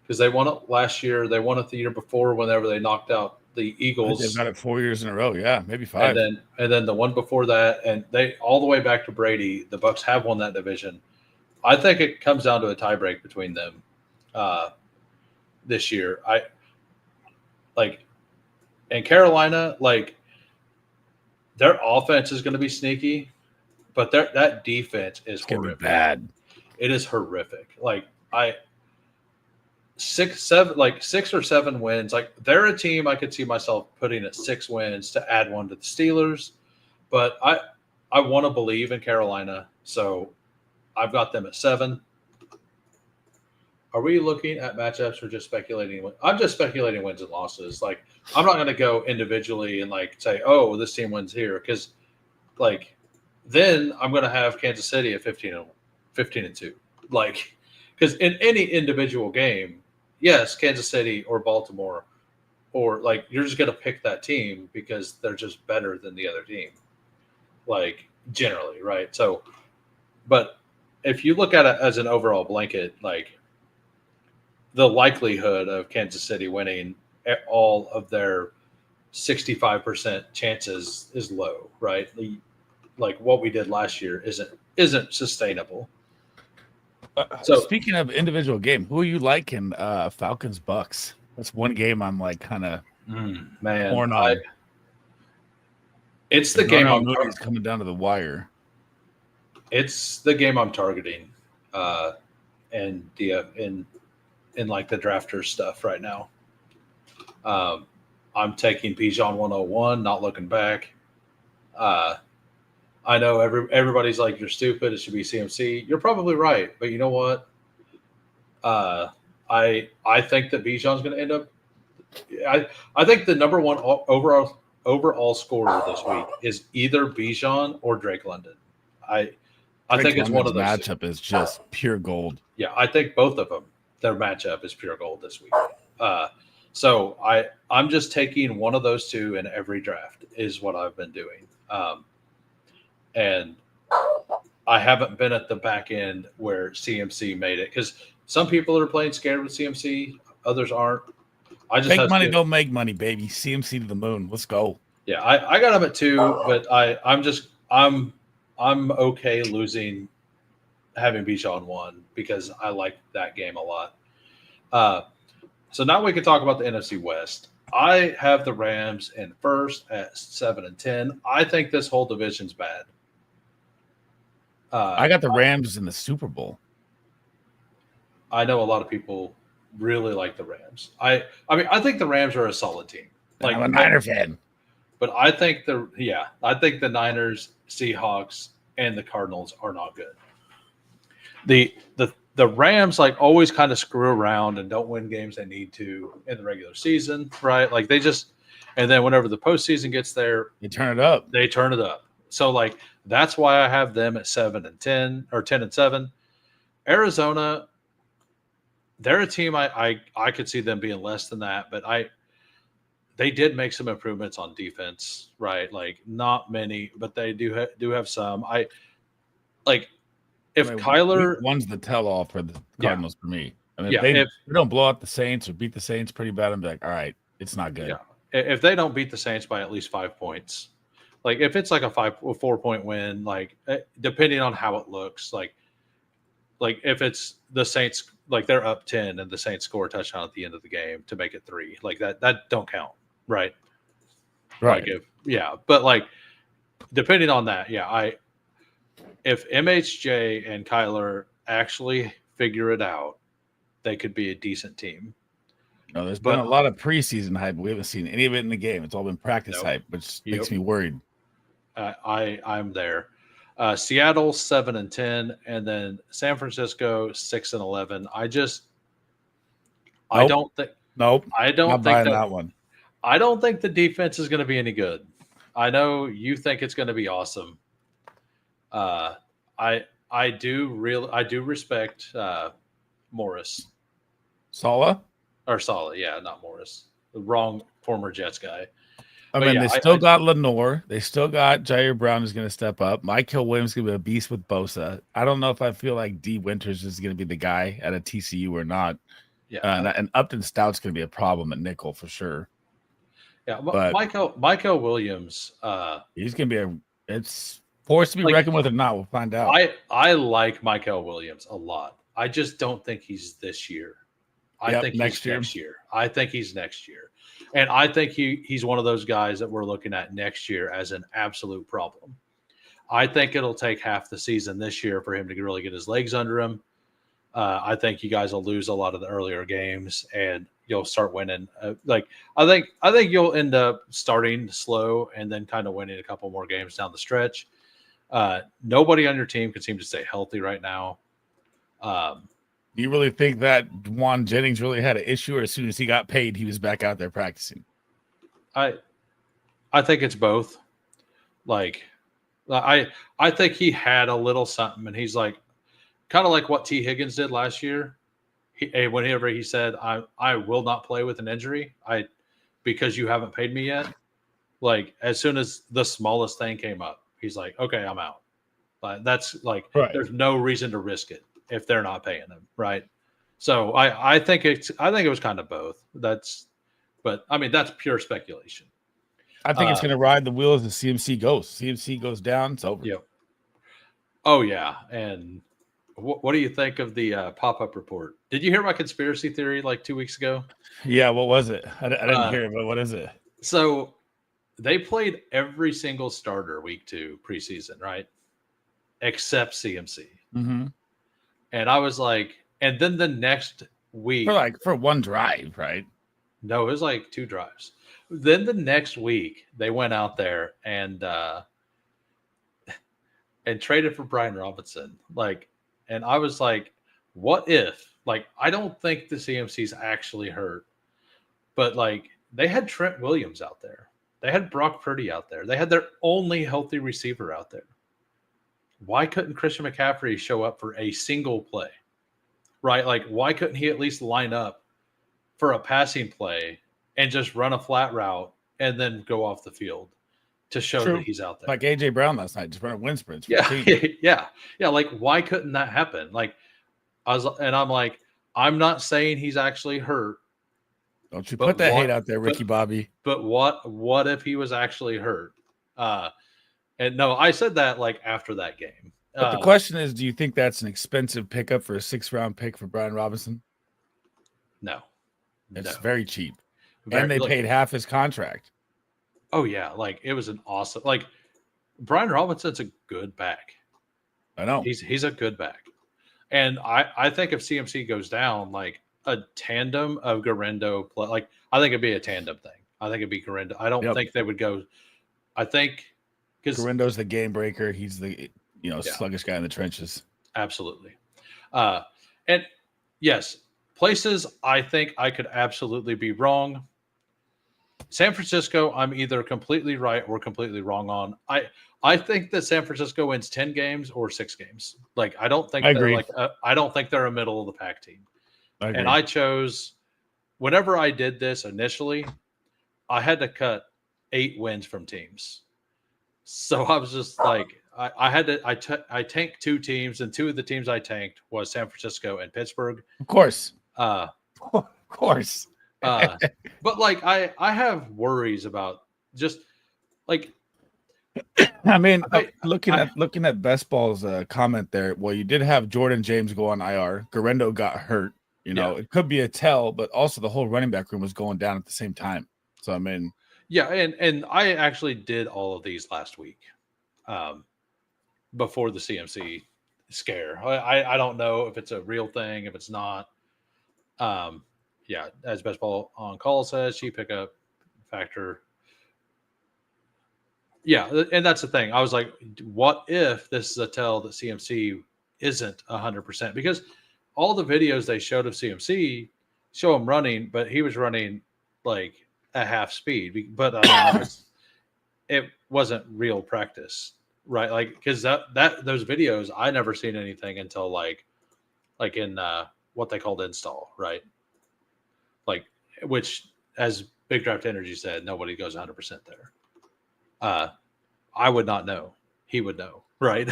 because they won it last year. They won it the year before whenever they knocked out the Eagles. They've got it 4 years in a row. Yeah, maybe 5. And then the one before that, and they all the way back to Brady. The Bucs have won that division. I think it comes down to a tiebreak between them this year. In Carolina, their offense is going to be sneaky, but that defense is horrific. Bad. It is horrific. 6 or 7 wins. Like they're a team I could see myself putting at 6 wins to add 1 to the Steelers, but I want to believe in Carolina, so I've got them at 7. Are we looking at matchups or just speculating? I'm just speculating wins and losses. Like I'm not going to go individually and say, oh, this team wins here, because then I'm going to have Kansas City at 15-2. Because in any individual game, yes, Kansas City or Baltimore, or you're just going to pick that team because they're just better than the other team, generally, right? So, but if you look at it as an overall blanket, the likelihood of Kansas City winning all of their 65% chances is low, right? What we did last year isn't sustainable. So speaking of individual game, who are you liking? Falcons Bucks. That's one game I'm kind of torn on. It's the game I'm coming down to the wire. It's the game I'm targeting, and in the drafter stuff right now. I'm taking Bijan 101, not looking back. I know everybody's like, you're stupid. It should be CMC. You're probably right, but you know what? I think that Bijan's going to end up. I think the number one overall scorer this week is either Bijan or Drake London. I think it's one of those. Matchup is just pure gold. Yeah, I think both of them. Their matchup is pure gold this week. So I'm just taking one of those two in every draft is what I've been doing. and I haven't been at the back end where CMC made it because some people are playing scared with CMC, others aren't. I just Fake have money to, don't make money, baby. CMC to the moon. Let's go. yeah. I got him at 2, but I'm okay losing having Bijan 1 because I like that game a lot. Uh, so now we can talk about the NFC West. I have the Rams in first at 7-10. I think this whole division's bad. I got the Rams in the Super Bowl. I know a lot of people really like the Rams. I mean, I think the Rams are a solid team. Like, I'm a Niner fan. But I think I think the Niners, Seahawks, and the Cardinals are not good. The Rams like always kind of screw around and don't win games they need to in the regular season, right? Like they just, and then whenever the postseason gets there, they turn it up. They turn it up. So like that's why I have them at 7-10 or 10-7. Arizona, they're a team I could see them being less than that, but they did make some improvements on defense, right? Like not many, but they do have some. If Kyler week one's the tell-all for the Cardinals for me. I mean, if they don't blow out the Saints or beat the Saints pretty bad, I'm like, all right, it's not good. Yeah, if they don't beat the Saints by at least 5 points, like if it's like a 4-point win, like depending on how it looks, like if it's the Saints, like they're up 10 and the Saints score a touchdown at the end of the game to make it 3, like that don't count, right? Right. Like but like depending on that, if MHJ and Kyler actually figure it out, they could be a decent team. No, there's been a lot of preseason hype. We haven't seen any of it in the game. It's all been practice hype, which makes me worried. I'm there. Seattle 7-10, and then San Francisco 6-11. I don't think. Nope. I don't not think that one. I don't think the defense is going to be any good. I know you think it's going to be awesome. I do respect Morris. Saleh? Or Saleh, yeah, not Morris. The wrong former Jets guy. I mean, they still got Lenore. They still got Jair Brown is going to step up. Michael Williams is going to be a beast with Bosa. I don't know if I feel like D. Winters is going to be the guy at a TCU or not. Yeah, and Upton Stout's going to be a problem at nickel for sure. Yeah, but Michael Williams. He's going to be it's forced to be reckoned with or not. We'll find out. I like Michael Williams a lot. I just don't think he's this year. I think he's next year. I think he's next year. And I think he's one of those guys that we're looking at next year as an absolute problem. I think it'll take half the season this year for him to really get his legs under him. I think you guys will lose a lot of the earlier games and you'll start winning. I think you'll end up starting slow and then kind of winning a couple more games down the stretch. Nobody on your team can seem to stay healthy right now. Do you really think that Juan Jennings really had an issue, or as soon as he got paid, he was back out there practicing? I think it's both. Like, I think he had a little something, and he's like, kind of like what T. Higgins did last year. Whenever he said, "I will not play with an injury, because you haven't paid me yet." Like, as soon as the smallest thing came up, he's like, "Okay, I'm out." That's like, there's no reason to risk it if they're not paying him, right? So I think it was kind of both. But I mean that's pure speculation. I think it's going to ride the wheels as CMC goes. CMC goes down, it's over. Yep. Oh yeah, and what do you think of the pop-up report? Did you hear my conspiracy theory like 2 weeks ago? Yeah, what was it? I didn't hear it, but what is it? So they played every single starter week 2 preseason, right? Except CMC. Mm-hmm. And I was like, and then the next week for one drive, right? No, it was like 2 drives. Then the next week they went out there and traded for Brian Robinson. And I was like, what if? Like, I don't think the CMC's actually hurt, but like they had Trent Williams out there. They had Brock Purdy out there. They had their only healthy receiver out there. Why couldn't Christian McCaffrey show up for a single play? Right? Like, why couldn't he at least line up for a passing play and just run a flat route and then go off the field? to show that he's out there. Like AJ Brown last night, just running wind sprints. Yeah. Like, why couldn't that happen? Like, I'm like, I'm not saying he's actually hurt. Don't you put that hate out there, Ricky Bobby. But what if he was actually hurt? And no, I said that like after that game. But the question is, do you think that's an expensive pickup for a 6th-round pick for Brian Robinson? No. It's very cheap. And they paid half his contract. Oh, yeah. Like, it was an awesome – like, Brian Robinson's a good back. I know. He's a good back. And I think if CMC goes down, like, a tandem of Garendo – like, I think it'd be a tandem thing. I think it'd be Garendo. I don't think they would go – I think – because Garendo's the game breaker. He's the – sluggish guy in the trenches. Absolutely. And yes, places I think I could absolutely be wrong. San Francisco, I'm either completely right or completely wrong on. I think that San Francisco wins 10 games or 6 games. Like, I don't think I don't think they're a middle of the pack team. And I chose, whenever I did this initially, I had to cut 8 wins from teams. So I was just like, I tanked 2 teams, and 2 of the teams I tanked was San Francisco and Pittsburgh. Of course. But like I have worries about just like I mean, looking at Bestball's comment there. Well, you did have Jordan James go on IR. Garendo got hurt. It could be a tell, but also the whole running back room was going down at the same time. So I mean, yeah, and I actually did all of these last week. Before the CMC scare. I don't know if it's a real thing, if it's not. As Bestball on Call says, she pickup factor. Yeah, and that's the thing. I was like, what if this is a tell that CMC isn't 100%? Because all the videos they showed of CMC show him running, but he was running like at half speed. But it wasn't real practice. Right, like because that those videos I never seen anything until like in what they called install, right? Like, which as Big Draft Energy said, nobody goes 100% there. I would not know. He would know, right?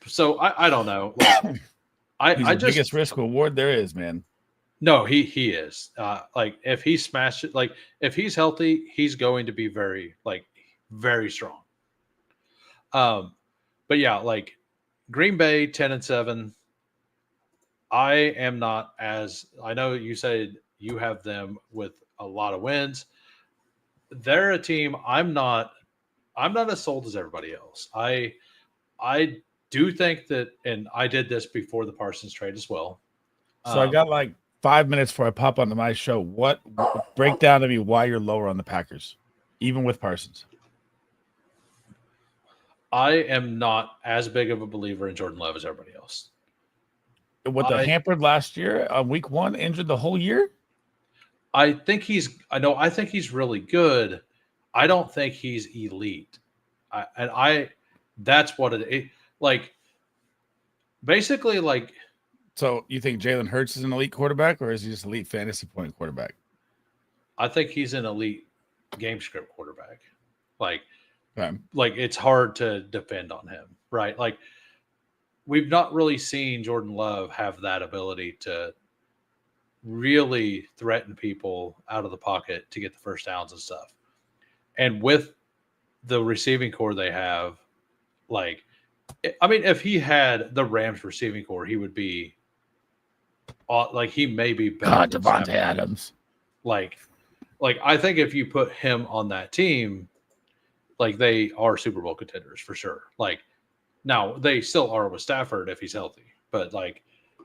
So I don't know. Like, He's the biggest risk reward there is, man. No, he is. Like if he smashes, like if he's healthy, he's going to be very strong. But yeah, like Green Bay 10-7. I am not as I know you said you have them with a lot of wins. They're a team I'm not as sold as everybody else. I do think that, and I did this before the Parsons trade as well. So I got like 5 minutes before I pop onto my show. What break down to me why you're lower on the Packers, even with Parsons? I am not as big of a believer in Jordan Love as everybody else. What the hampered last year on week 1, injured the whole year? I think he's really good. I don't think he's elite. That's what it like. Basically, like. So you think Jalen Hurts is an elite quarterback, or is he just elite fantasy point quarterback? I think he's an elite game script quarterback. Like it's hard to defend on him, right? Like we've not really seen Jordan Love have that ability to really threaten people out of the pocket to get the first downs and stuff. And with the receiving core they have, like, I mean, if he had the Rams receiving core, he would be like he may be better. Devontae Adams. Like I think if you put him on that team, like they are Super Bowl contenders for sure. Like now they still are with Stafford if he's healthy, but like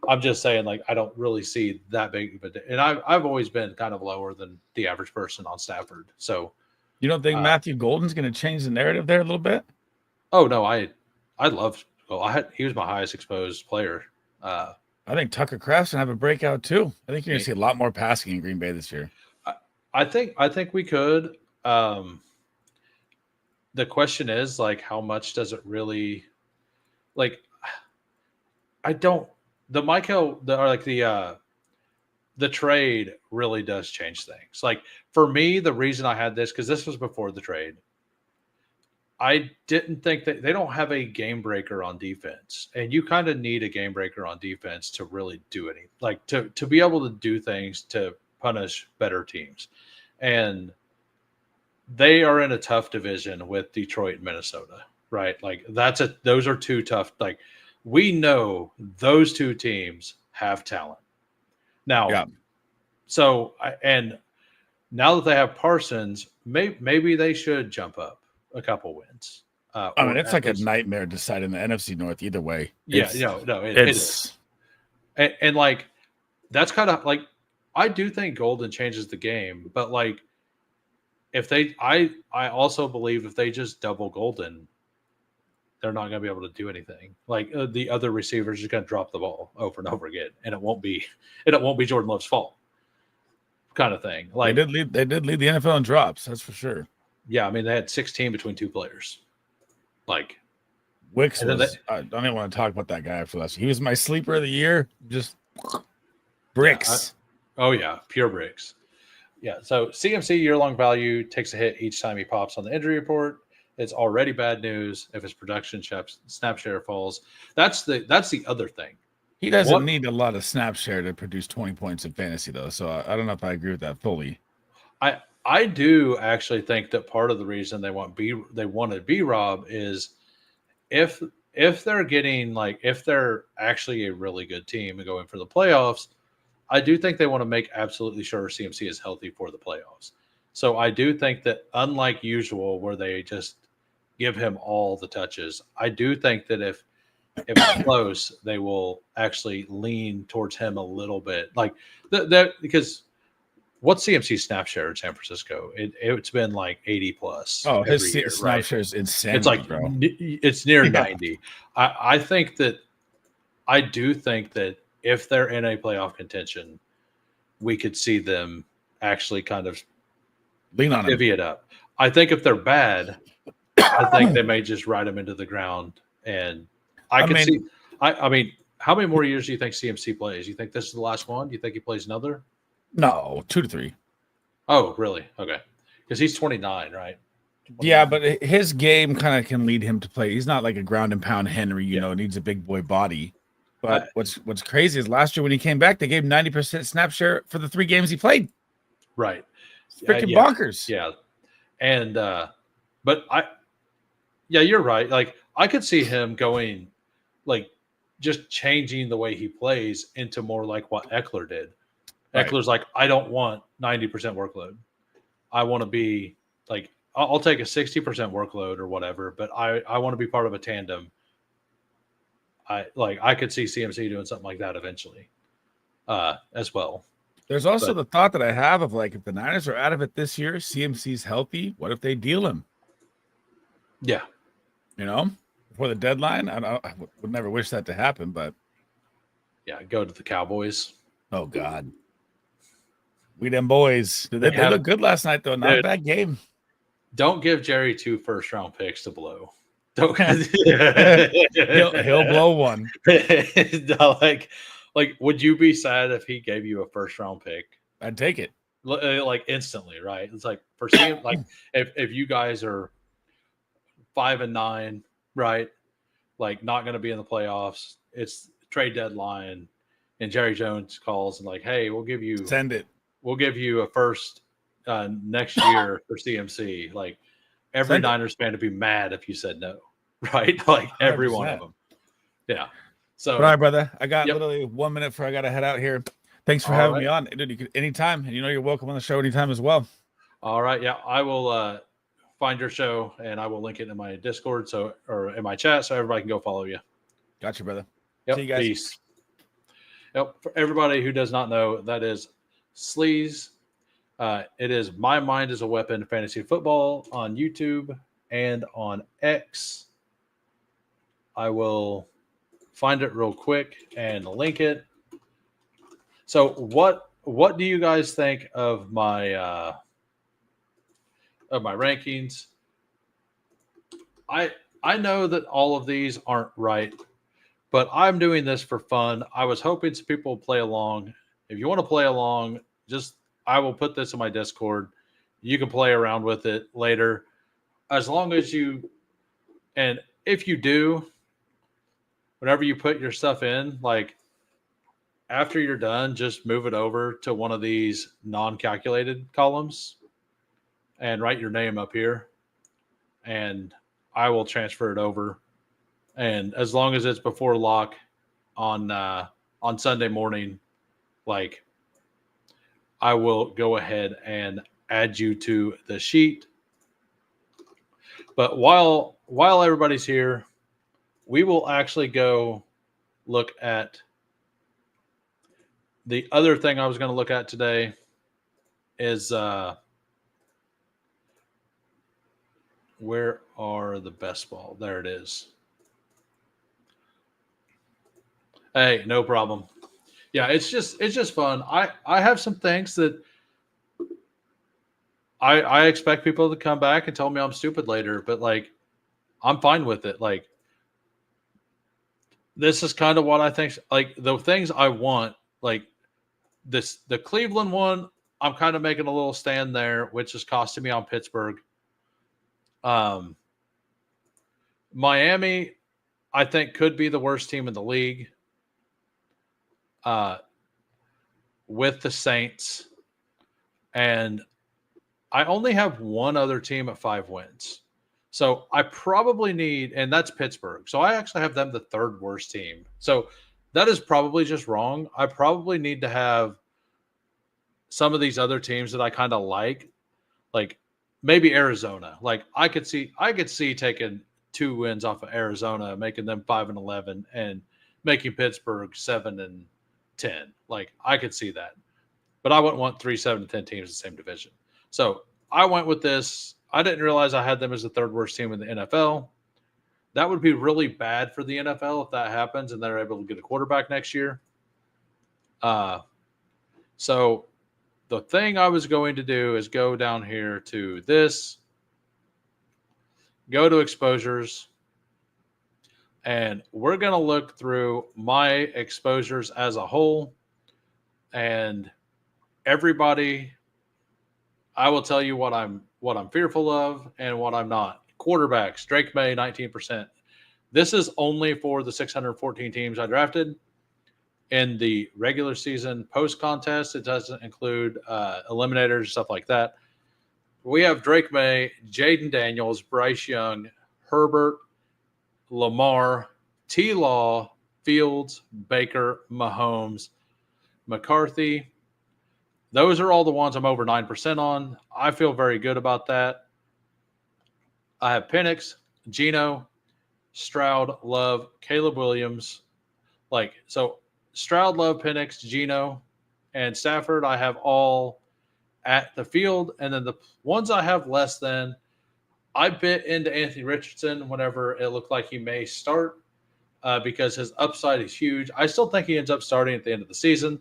I'm just saying, like I don't really see that big of a. And I've always been kind of lower than the average person on Stafford. So you don't think Matthew Golden's going to change the narrative there a little bit? Oh no, I love. Well, he was my highest exposed player. I think Tucker Kraft's gonna have a breakout too. I think you're gonna see a lot more passing in Green Bay this year. I think we could. The question is like, how much does it really? Like, I don't. The the trade really does change things. Like for me, the reason I had this, because this was before the trade, I didn't think that they don't have a game breaker on defense, and you kind of need a game breaker on defense to really do anything, like to be able to do things to punish better teams. And they are in a tough division with Detroit and Minnesota, right? Like those are two tough. Like we know those two teams have talent now. Yeah. So and now that they have Parsons, maybe they should jump up a couple wins. I mean, it's like a nightmare deciding the NFC North either way. Yeah, it is. And like that's kind of like I do think Golden changes the game, but like if they, I also believe if they just double Golden, they're not going to be able to do anything. Like the other receivers are going to drop the ball over and over again, and it won't be Jordan Love's fault, kind of thing. Like they did lead the NFL in drops, that's for sure. Yeah, I mean they had 16 between two players. Like Wicks was. I don't even want to talk about that guy after last. He was my sleeper of the year. Just bricks. Pure bricks. Yeah, so CMC year-long value takes a hit each time he pops on the injury report. It's already bad news if his production snap share falls. That's the other thing. He doesn't need a lot of snap share to produce 20 points in fantasy, though. So I don't know if I agree with that fully. I do actually think that part of the reason they wanted B-Rob is if they're getting if they're actually a really good team and going for the playoffs, I do think they want to make absolutely sure CMC is healthy for the playoffs. So I do think that unlike usual where they just give him all the touches, I do think that if it's close, they will actually lean towards him a little bit. Like that because what's CMC snap share in San Francisco? It's been like 80 plus. Oh, his snap share is insane. It's like bro. It's near 90. I do think that if they're in a playoff contention, we could see them actually kind of lean on divvy it up. I think if they're bad, I think they may just ride them into the ground. And I mean, how many more years do you think CMC plays? You think this is the last one? Do you think he plays another? No, 2 to 3. Oh, really? Okay. Because he's 29, right? 29. Yeah, but his game kind of can lead him to play. He's not like a ground and pound Henry, needs a big boy body. But what's crazy is last year when he came back, they gave 90% snap share for the 3 games he played. Right. It's freaking bonkers. Yeah. And but you're right. Like I could see him going just changing the way he plays into more like what Eckler did. Right. Eckler's like, I don't want 90% workload. I want to be like, I'll take a 60% workload or whatever, but I want to be part of a tandem. I could see CMC doing something like that eventually, as well. There's also the thought that I have of if the Niners are out of it this year, CMC's healthy. What if they deal him? Yeah, before the deadline. I would never wish that to happen, but yeah, go to the Cowboys. Oh God, we them boys. They look good last night though. Not a bad game. Don't give Jerry 2 first-round picks to blow. Don't. he'll blow one. No, like, would you be sad if he gave you a first-round pick? I'd take it. Instantly, right? It's like for seeing if you guys are 5-9, right? Like not going to be in the playoffs. It's trade deadline, and Jerry Jones calls and hey, we'll give you We'll give you a first next year for CMC. Like every Niners fan would be mad if you said no, right? Like every 100%. One of them. Yeah. So, all right, brother. I got literally 1 minute before I got to head out here. Thanks for having me on. Dude, you can anytime, and you're welcome on the show anytime as well. All right. Yeah, I will find your show and I will link it in my Discord or in my chat so everybody can go follow you. Gotcha, brother. Yep. See you guys. Peace. Yep. For everybody who does not know, that is Sleaze. It is My Mind is a Weapon Fantasy Football on YouTube and on X. I will find it real quick and link it. So what do you guys think of my rankings? I know that all of these aren't right, but I'm doing this for fun. I was hoping some people would play along If you want to play along, I will put this in my Discord. You can play around with it later. As long as and if you do, whenever you put your stuff in, like after you're done, just move it over to one of these non-calculated columns and write your name up here. And I will transfer it over. And as long as it's before lock on Sunday morning, like I will go ahead and add you to the sheet. But while everybody's here, we will actually go look at the other thing I was going to look at today is where are the best ball? There it is. Hey, no problem. Yeah, it's just fun. I have some things that I expect people to come back and tell me I'm stupid later, but like I'm fine with it. Like this is kind of what I think. Like the things I want, like the Cleveland one, I'm kind of making a little stand there, which is costing me on Pittsburgh. Miami, I think could be the worst team in the league. With the Saints, and I only have one other team at 5 wins. So I probably need, and that's Pittsburgh. So I actually have them the third worst team. So that is probably just wrong. I probably need to have some of these other teams that I kind of like maybe Arizona. Like I could see taking 2 wins off of Arizona, making them 5-11, and making Pittsburgh 7-10. Like I could see that, but I wouldn't want 3 7-10 teams in the same division. So I went with this. I didn't realize I had them as the third worst team in the NFL. That would be really bad for the NFL if that happens and they're able to get a quarterback next year. So the thing I was going to do is go down here to this, go to exposures, and we're going to look through my exposures as a whole. And everybody, I will tell you what I'm fearful of and what I'm not. Quarterbacks, Drake May, 19%. This is only for the 614 teams I drafted. In the regular season post contest, it doesn't include eliminators, stuff like that. We have Drake May, Jaden Daniels, Bryce Young, Herbert, Lamar, T. Law, Fields, Baker, Mahomes, McCarthy. Those are all the ones I'm over 9% on. I feel very good about that. I have Penix, Geno, Stroud, Love, Caleb Williams. So Stroud, Love, Penix, Geno, and Stafford, I have all at the field. And then the ones I have less than, I bit into Anthony Richardson whenever it looked like he may start because his upside is huge. I still think he ends up starting at the end of the season.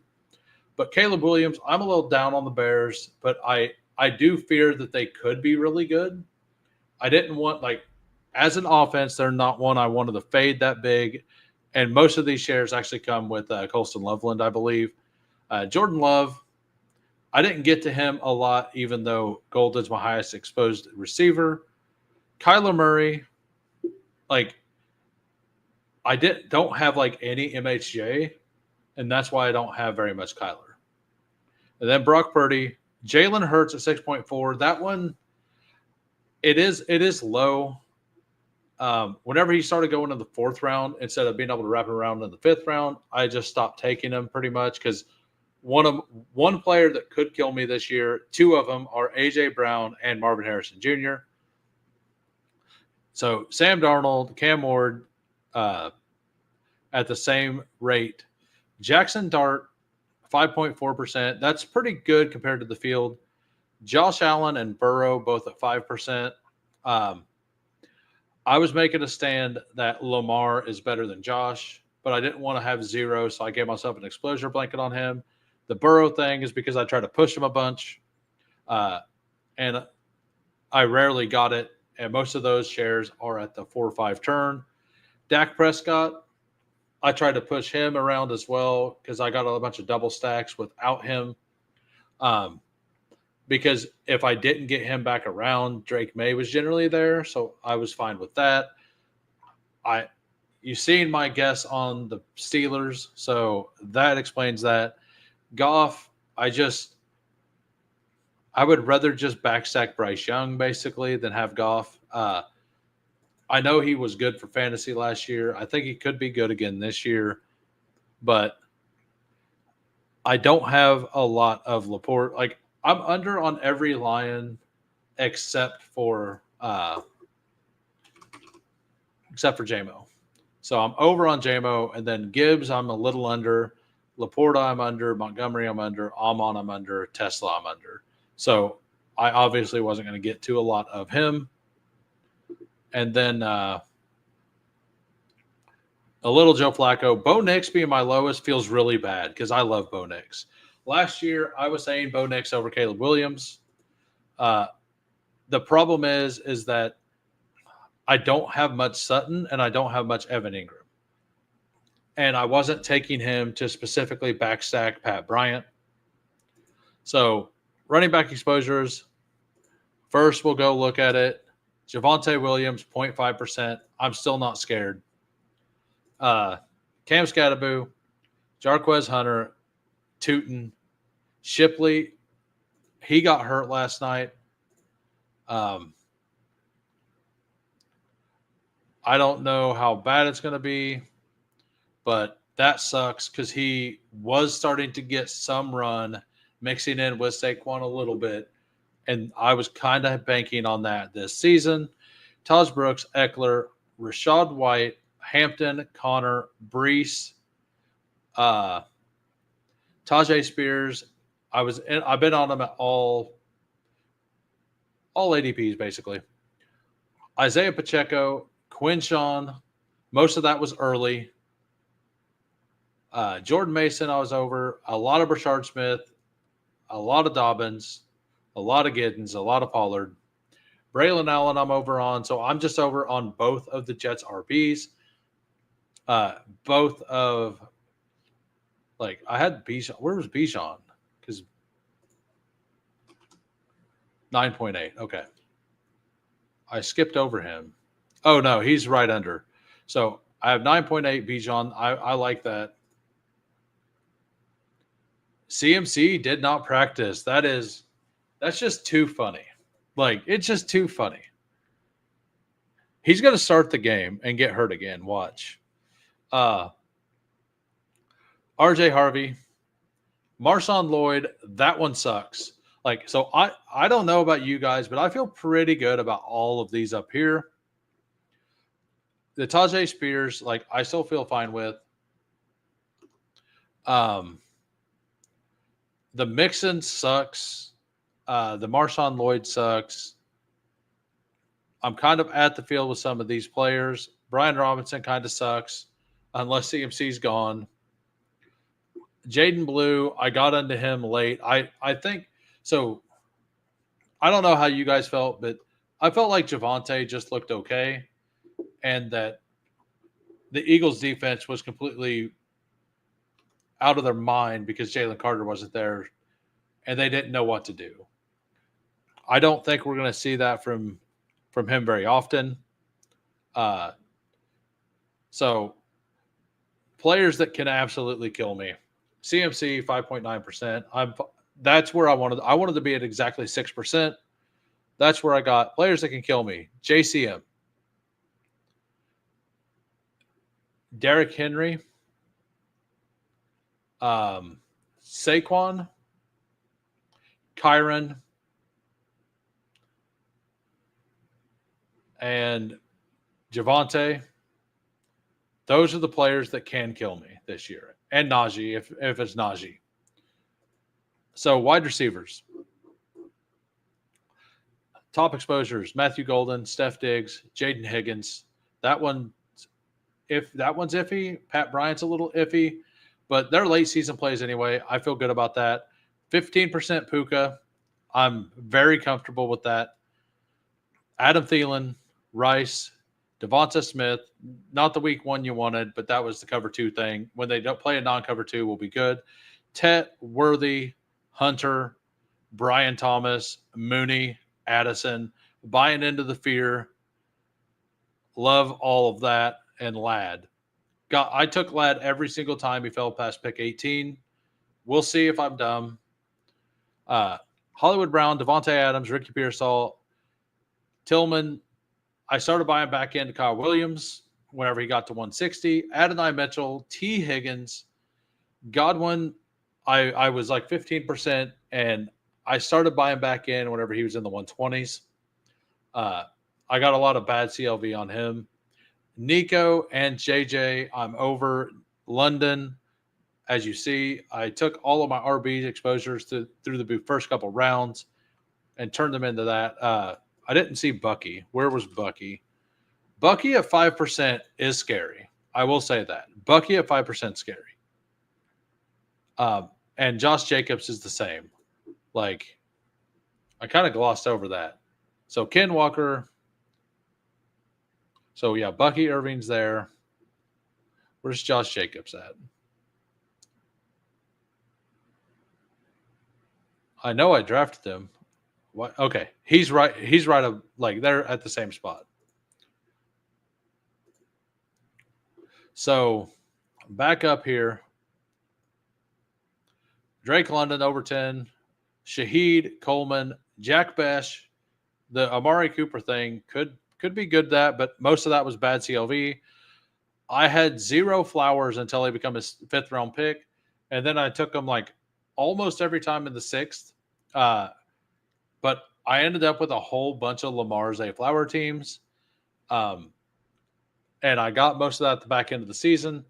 But Caleb Williams, I'm a little down on the Bears, but I do fear that they could be really good. I didn't want, as an offense, they're not one I wanted to fade that big. And most of these shares actually come with Colston Loveland, I believe. Jordan Love, I didn't get to him a lot, even though Golden's my highest exposed receiver. Kyler Murray, I don't have any MHJ, and that's why I don't have very much Kyler. And then Brock Purdy, Jalen Hurts at 6.4. That one, it is low. Whenever he started going in the 4th round, instead of being able to wrap it around in the 5th round, I just stopped taking him pretty much because one player that could kill me this year, 2 of them are A.J. Brown and Marvin Harrison Jr. So Sam Darnold, Cam Ward at the same rate. Jackson Dart, 5.4%. That's pretty good compared to the field. Josh Allen and Burrow both at 5%. I was making a stand that Lamar is better than Josh, but I didn't want to have 0, so I gave myself an exposure blanket on him. The Burrow thing is because I tried to push him a bunch, and I rarely got it, and most of those shares are at the 4 or 5 turn. Dak Prescott, I tried to push him around as well because I got a bunch of double stacks without him. Because if I didn't get him back around, Drake May was generally there, so I was fine with that. You've seen my guess on the Steelers, so that explains that. Goff, I would rather just backstack Bryce Young basically than have Goff. I know he was good for fantasy last year. I think he could be good again this year, but I don't have a lot of Laporte. Like I'm under on every Lion except for JMO. So I'm over on JMO, and then Gibbs I'm a little under. Laporta I'm under. Montgomery I'm under. Amon I'm under. Tesla I'm under. So I obviously wasn't going to get to a lot of him. And then a little Joe Flacco. Bo Nix being my lowest feels really bad because I love Bo Nix. Last year, I was saying Bo Nix over Caleb Williams. The problem is that I don't have much Sutton and I don't have much Evan Ingram. And I wasn't taking him to specifically backstack Pat Bryant. So running back exposures, first we'll go look at it. Javonte Williams, 0.5%. I'm still not scared. Cam Scattaboo, Jarquez Hunter, Tootin, Shipley. He got hurt last night. I don't know how bad it's going to be, but that sucks because he was starting to get some run, mixing in with Saquon a little bit, and I was kind of banking on that this season. Taj Brooks, Eckler, Rashad White, Hampton, Connor, Brees, Tajay Spears. I've been on them at all ADPs basically. Isaiah Pacheco, Quinshawn, most of that was early. Jordan Mason, I was over. A lot of Rashard Smith, a lot of Dobbins, a lot of Giddens, a lot of Pollard. Braylon Allen, I'm over on. So I'm just over on both of the Jets RBs. Both of, like, I had Bijan. Where was Bijan? Because 9.8. Okay. I skipped over him. Oh, no, he's right under. So I have 9.8 Bijan. I like that. CMC did not practice. That's just too funny. Like, it's just too funny. He's going to start the game and get hurt again. Watch. RJ Harvey, Marshawn Lloyd, that one sucks. Like, so I don't know about you guys, but I feel pretty good about all of these up here. The Tajay Spears, like, I still feel fine with. The Mixon sucks. The Marshawn Lloyd sucks. I'm kind of at the field with some of these players. Brian Robinson kind of sucks, unless CMC's gone. Jaden Blue, I got into him late. I think so. I don't know how you guys felt, but I felt like Javonte just looked okay, and that the Eagles' defense was completely out of their mind because Jalen Carter wasn't there, and they didn't know what to do. I don't think we're going to see that from him very often. So players that can absolutely kill me. CMC 5.9%. That's where I wanted. I wanted to be at exactly 6%. That's where I got players that can kill me. JCM, Derrick Henry, Saquon, Kyron, and Javonte. Those are the players that can kill me this year. And Najee, if it's Najee. So wide receivers. Top exposures, Matthew Golden, Steph Diggs, Jaden Higgins. That one, if that one's iffy, Pat Bryant's a little iffy, but they're late season plays anyway. I feel good about that. 15% Puka. I'm very comfortable with that. Adam Thielen, Rice, Devonta Smith, not the week 1 you wanted, but that was the cover 2 thing. When they don't play a non-cover 2, will be good. Tet, Worthy, Hunter, Brian Thomas, Mooney, Addison, buying into the fear. Love all of that. And Ladd. I took Ladd every single time he fell past pick 18. We'll see if I'm dumb. Hollywood Brown, Devontae Adams, Ricky Pearsall, Tillman. I started buying back into Kyle Williams whenever he got to 160. Adonai Mitchell, T. Higgins, Godwin. I was like 15%, and I started buying back in whenever he was in the 120s. I got a lot of bad CLV on him. Nico and JJ, I'm over. London, as you see, I took all of my RB exposures through the first couple rounds and turned them into that. I didn't see Bucky. Where was Bucky? Bucky at 5% is scary. I will say that. Bucky at 5% scary. And Josh Jacobs is the same. Like, I kind of glossed over that. So Ken Walker. So, yeah, Bucky Irving's there. Where's Josh Jacobs at? I know I drafted him. What? Okay, he's right. He's right. Like, they're at the same spot. So, back up here. Drake London over 10. Shaheed Coleman, Jack Besh. The Amari Cooper thing could be good, but most of that was bad CLV. I had 0 Flowers until he became a 5th round pick, and then I took him like almost every time in the 6th. But I ended up with a whole bunch of Lamar Zay Flower teams, and I got most of that at the back end of the season.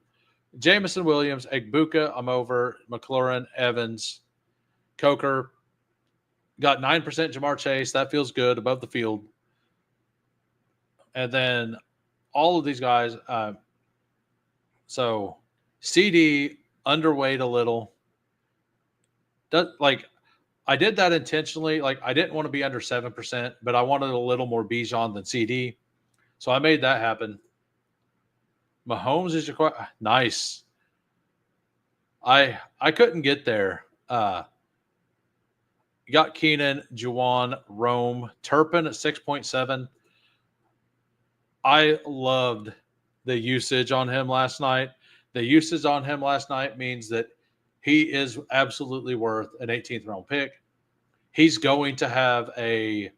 Jameson Williams, Egbuka, I'm over. McLaurin, Evans, Coker. Got 9% Jamar Chase. That feels good above the field. And then all of these guys. So CD underweight a little. I did that intentionally. Like, I didn't want to be under 7%, but I wanted a little more Bijan than CD. So I made that happen. Mahomes is your nice. I couldn't get there. You got Keenan, Juwan, Rome, Turpin at 6.7. I loved the usage on him last night. The usage on him last night means that he is absolutely worth an 18th round pick. He's going to have a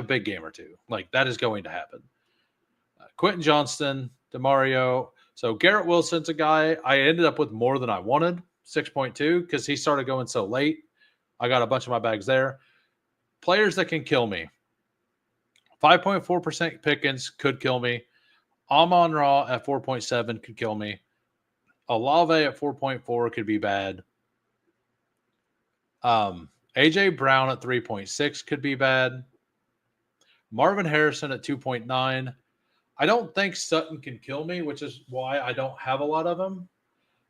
big game or two. Like, that is going to happen. Quentin Johnston, DeMario. So Garrett Wilson's a guy I ended up with more than I wanted, 6.2, because he started going so late. I got a bunch of my bags there. Players that can kill me. 5.4% Pickens could kill me. Amon-Ra at 4.7 could kill me. Olave at 4.4 could be bad. A.J. Brown at 3.6 could be bad. Marvin Harrison at 2.9. I don't think Sutton can kill me, which is why I don't have a lot of him.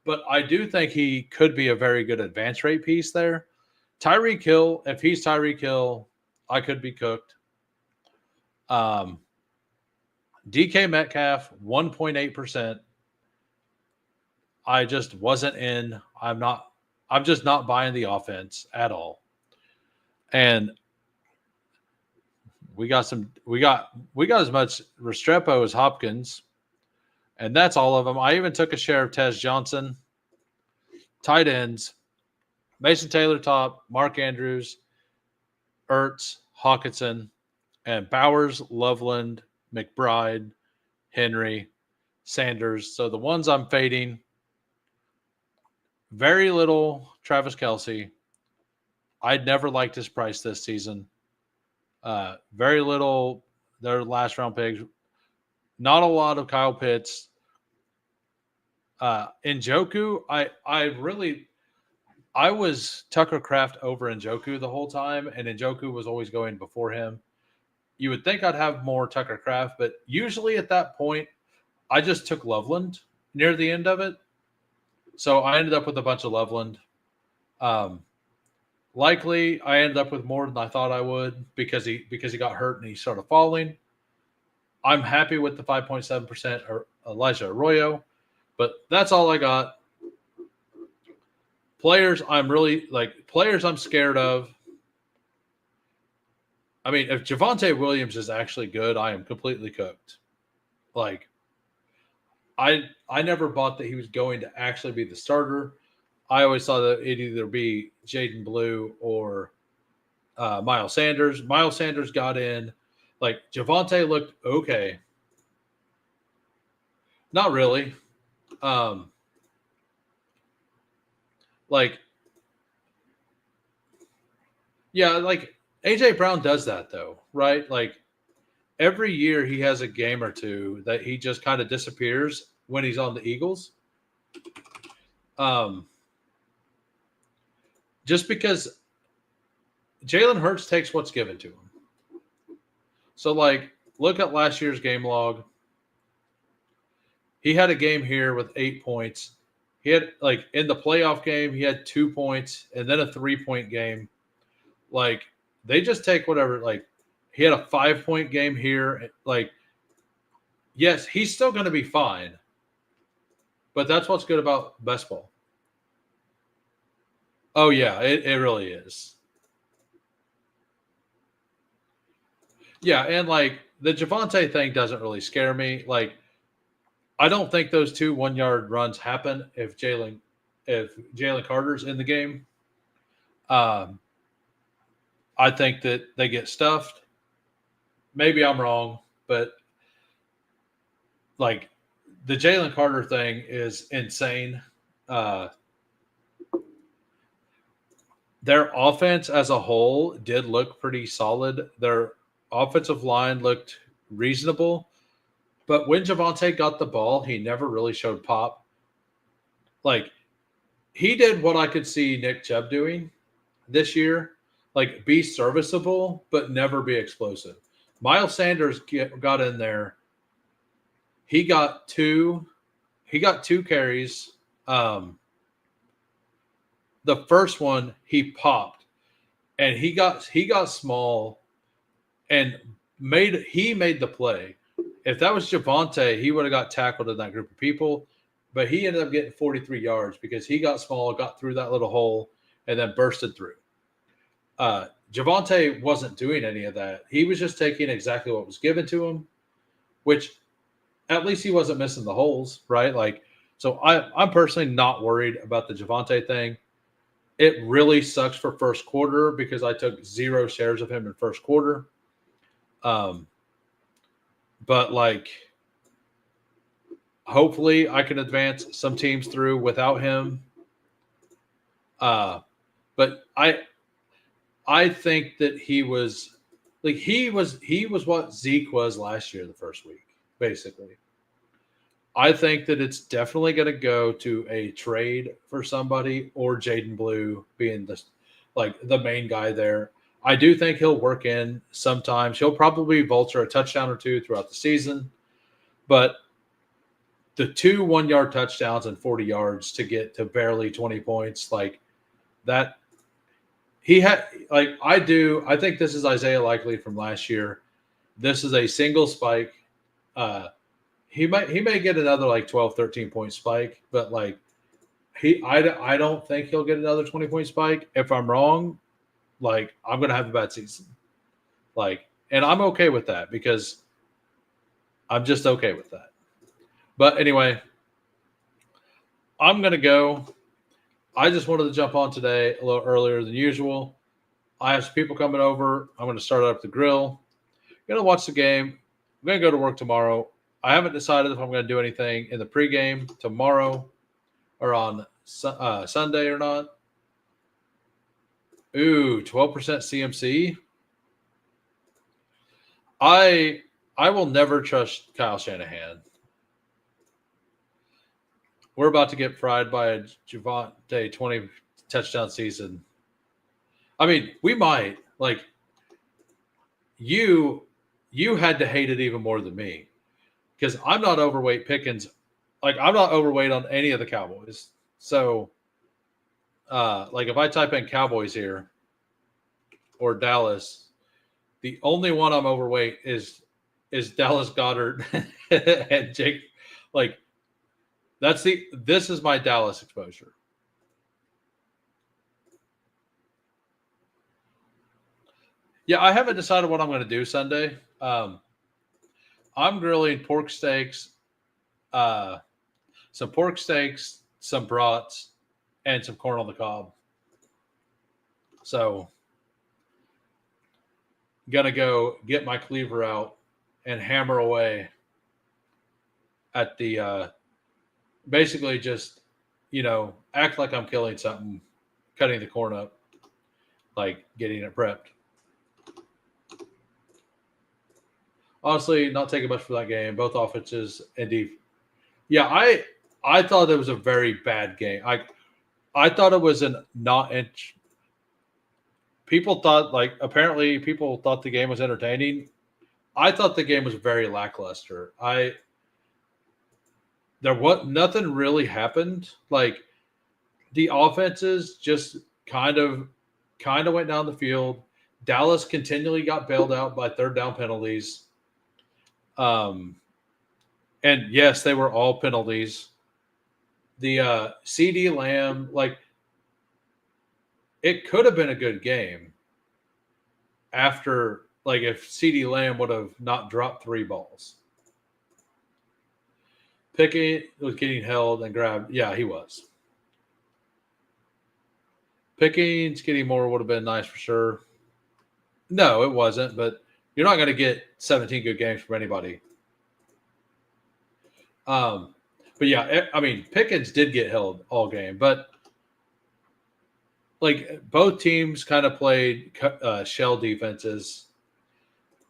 But I do think he could be a very good advance rate piece there. Tyreek Hill, if he's Tyreek Hill, I could be cooked. DK Metcalf, 1.8%. I just wasn't in. I'm just not buying the offense at all. And we got as much Restrepo as Hopkins, and that's all of them. I even took a share of Tez Johnson. Tight ends, Mason Taylor top, Mark Andrews, Ertz, Hawkinson, and Bowers, Loveland, McBride, Henry, Sanders. So the ones I'm fading, very little Travis Kelce. I'd never liked his price this season. Very little their last round picks. Not a lot of Kyle Pitts. Njoku, I was Tucker Kraft over Njoku the whole time, and Njoku was always going before him. You would think I'd have more Tucker Kraft, but usually at that point, I just took Loveland near the end of it. So I ended up with a bunch of Loveland. likely I ended up with more than I thought I would because he got hurt and he started falling. I'm happy with the 5.7% Elijah Arroyo, but that's all I got. Players I'm scared of. I mean, if Javonte Williams is actually good, I am completely cooked. Like, I never bought that he was going to actually be the starter. I always thought that it'd either be Jaden Blue or Miles Sanders. Miles Sanders got in. Like, Javonte looked okay. Not really. Like, yeah, like AJ Brown does that though, right? Like every year he has a game or two that he just kind of disappears when he's on the Eagles. Just because Jalen Hurts takes what's given to him. So, like, look at last year's game log. He had a game here with 8 points. He had, like, in the playoff game, he had 2 points and then a 3-point game. Like, they just take whatever. Like, he had a 5-point game here. Like, yes, he's still going to be fine. But that's what's good about best ball. Oh, yeah, it really is. Yeah, and, like, the Javonte thing doesn't really scare me. Like, I don't think those 2 1-yard runs happen if Jalen Carter's in the game. I think that they get stuffed. Maybe I'm wrong, but like the Jalen Carter thing is insane. Their offense as a whole did look pretty solid. Their offensive line looked reasonable. But when Javonte got the ball, he never really showed pop. Like, he did what I could see Nick Chubb doing this year. Like, be serviceable, but never be explosive. Miles Sanders got in there. He got two carries. The first one, he popped. And he got small and made the play. If that was Javonte, he would have got tackled in that group of people. But he ended up getting 43 yards because he got small, got through that little hole, and then bursted through. Javonte wasn't doing any of that. He was just taking exactly what was given to him, which at least he wasn't missing the holes, right? Like, so I'm personally not worried about the Javonte thing. It really sucks for first quarter because I took 0 shares of him in first quarter. But like, hopefully I can advance some teams through without him. But I think that he was what Zeke was last year, the first week, basically. I think that it's definitely going to go to a trade for somebody or Jaden Blue being the main guy there. I do think he'll work in sometimes. He'll probably vulture a touchdown or 2 throughout the season. But the 2 1-yard touchdowns and 40 yards to get to barely 20 points, like that, he had, like, I think this is Isaiah Likely from last year. This is a single spike. He may get another like 12, 13 point spike, but like I don't think he'll get another 20-point spike. If I'm wrong, like, I'm going to have a bad season. Like, and I'm okay with that because I'm just okay with that. But anyway, I'm going to go. I just wanted to jump on today a little earlier than usual. I have some people coming over. I'm going to start up the grill. I'm going to watch the game. I'm going to go to work tomorrow. I haven't decided if I'm going to do anything in the pregame tomorrow or on Sunday or not. Ooh, 12% CMC. I will never trust Kyle Shanahan. We're about to get fried by a Javonte 20 touchdown season. I mean, we might. Like, you had to hate it even more than me because I'm not overweight Pickens. Like, I'm not overweight on any of the Cowboys. So, like, if I type in Cowboys here, or Dallas, the only one I'm overweight is Dallas Goddard and Jake. Like this is my Dallas exposure. Yeah, I haven't decided what I'm going to do Sunday. I'm grilling pork steaks, some pork steaks, some brats, and some corn on the cob. So, gonna go get my cleaver out and hammer away at the basically just act like I'm killing something, cutting the corn up, like getting it prepped. Honestly, not taking much for that game. Both offenses and defense. Yeah, I thought it was a very bad game. I thought it was an not inch. People thought apparently people thought the game was entertaining. I thought the game was very lackluster. Nothing really happened. Like the offenses just kind of went down the field. Dallas continually got bailed out by third down penalties. And yes, they were all penalties. The CD Lamb, it could have been a good game after, if CD Lamb would have not dropped 3 balls. Pickett was getting held and grabbed. Yeah, he was. Pickens getting more would have been nice for sure. No, it wasn't, but you're not going to get 17 good games from anybody. But yeah, I mean, Pickens did get held all game, but both teams kind of played shell defenses,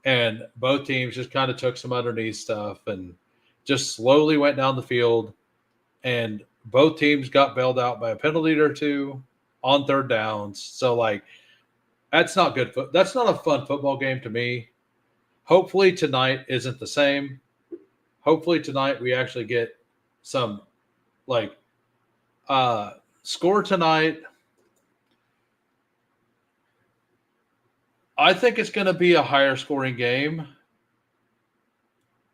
and both teams just kind of took some underneath stuff and just slowly went down the field, and both teams got bailed out by a penalty or two on third downs. So that's not good. That's not a fun football game to me. Hopefully tonight isn't the same. Hopefully tonight we actually get some score tonight. I think it's going to be a higher scoring game.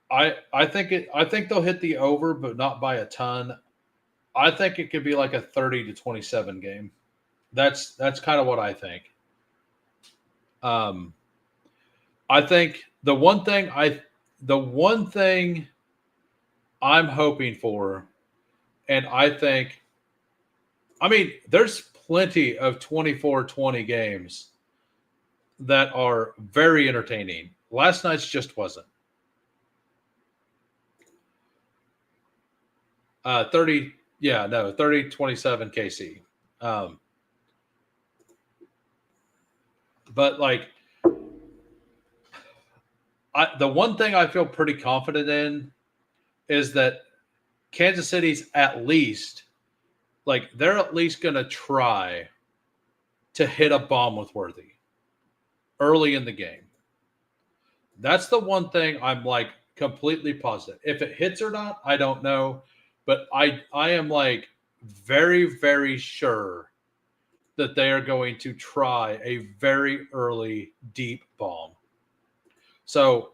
I think they'll hit the over, but not by a ton. I think it could be like a 30-27 game. That's kind of what I think. I think the one thing I'm hoping for, and there's plenty of 24-20 games that are very entertaining. Last night's just wasn't. 30-27 KC. But the one thing I feel pretty confident in is that Kansas City's at least they're at least going to try to hit a bomb with Worthy early in the game. That's the one thing I'm completely positive. If it hits or not, I don't know, but I am very, very sure that they are going to try a very early deep bomb. So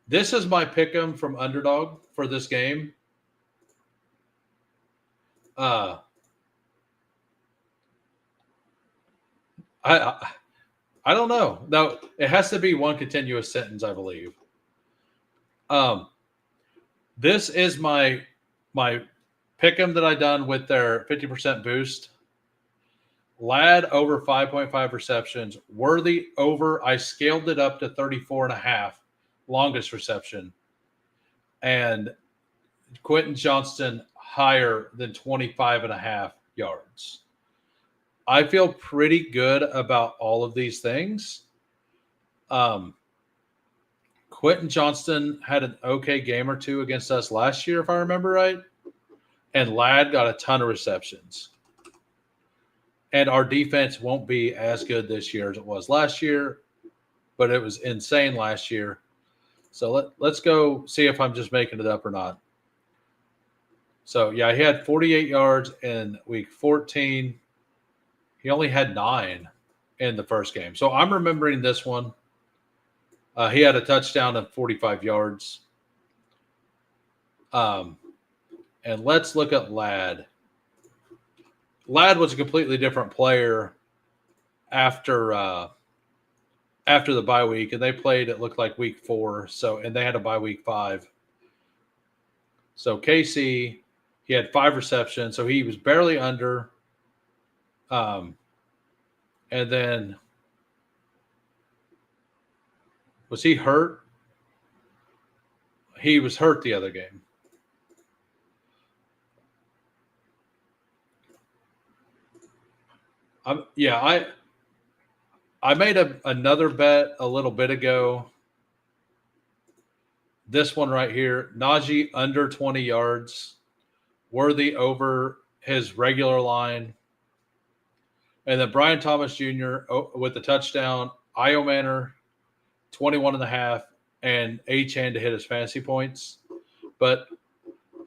this is my pick'em from Underdog for this game. I don't know. No, it has to be one continuous sentence, I believe. This is my pick'em that I done with their 50% boost. Ladd over 5.5 receptions. Worthy over. I scaled it up to 34.5, longest reception. And Quentin Johnston higher than 25.5 yards. I feel pretty good about all of these things. Quentin Johnston had an okay game or two against us last year, if I remember right. And Ladd got a ton of receptions. And our defense won't be as good this year as it was last year, but it was insane last year. So let's go see if I'm just making it up or not. So, yeah, he had 48 yards in week 14. He only had 9 in the first game. So I'm remembering this one. He had a touchdown of 45 yards. And let's look at Ladd. Ladd was a completely different player after the bye week, and they played, it looked like week 4. So, and they had a bye week 5. So KC, he had 5 receptions, so he was barely under. And then was he hurt? He was hurt the other game. I made another bet a little bit ago. This one right here, Najee under 20 yards, Worthy over his regular line, and then Brian Thomas Jr. with the touchdown, Io Manor 21.5, and Achane to hit his fantasy points. But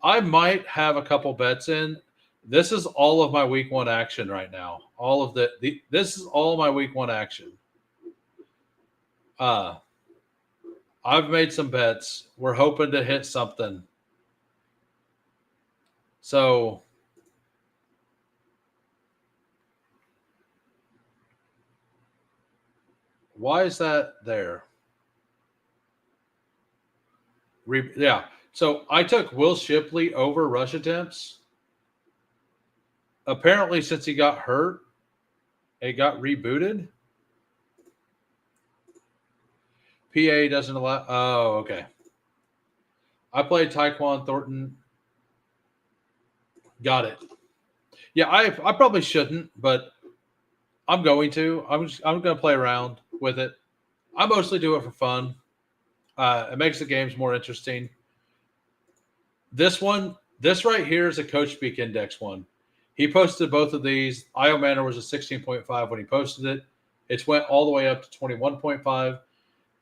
I might have a couple bets in. This is all of my week 1 action right now. All of this is all my week 1 action. I've made some bets. We're hoping to hit something. So why is that there? Yeah. So I took Will Shipley over rush attempts. Apparently, since he got hurt, it got rebooted. PA doesn't allow. Oh, okay. I played Tyquan Thornton. Got it. Yeah, I probably shouldn't, but I'm going to. I'm going to play around with it. I mostly do it for fun. It makes the games more interesting. This right here is a Coach Speak Index one. He posted both of these. Io Manor was a 16.5 when he posted it. It's went all the way up to 21.5.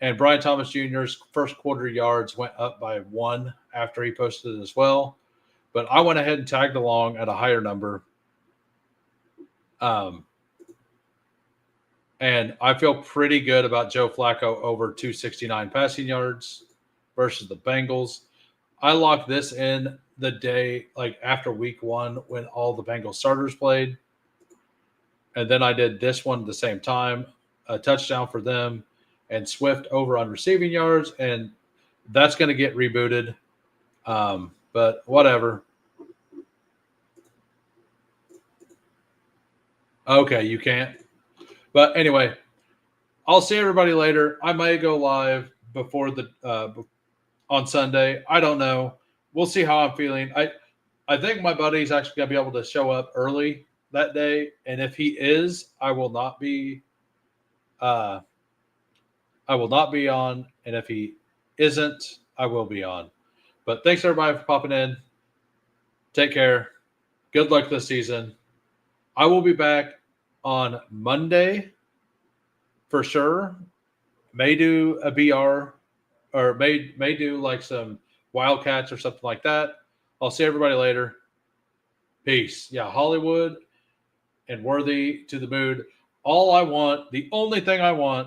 And Brian Thomas Jr.'s first quarter yards went up by 1 after he posted it as well. But I went ahead and tagged along at a higher number. And I feel pretty good about Joe Flacco over 269 passing yards versus the Bengals. I locked this in the day, like after week 1 when all the Bengals starters played. And then I did this one at the same time, a touchdown for them, and Swift over on receiving yards. And that's going to get rebooted. But whatever. Okay, you can't. But anyway, I'll see everybody later. I may go live before on Sunday. I don't know. We'll see how I'm feeling. I think my buddy's actually going to be able to show up early that day, and if he is, I will not be on. And if he isn't, I will be on. But thanks everybody for popping in. Take care. Good luck this season. I will be back on Monday for sure. May do a BR or may do like some Wildcats or something like that. I'll see everybody later. Peace. Yeah, Hollywood and Worthy to the mood. The only thing I want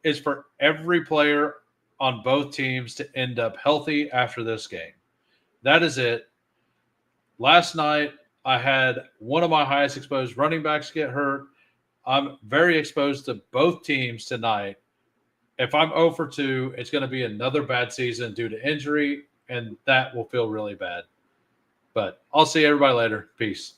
is for every player on both teams to end up healthy after this game. That is it. Last night, I had one of my highest exposed running backs get hurt. I'm very exposed to both teams tonight. If I'm 0 for 2, it's going to be another bad season due to injury, and that will feel really bad. But I'll see everybody later. Peace.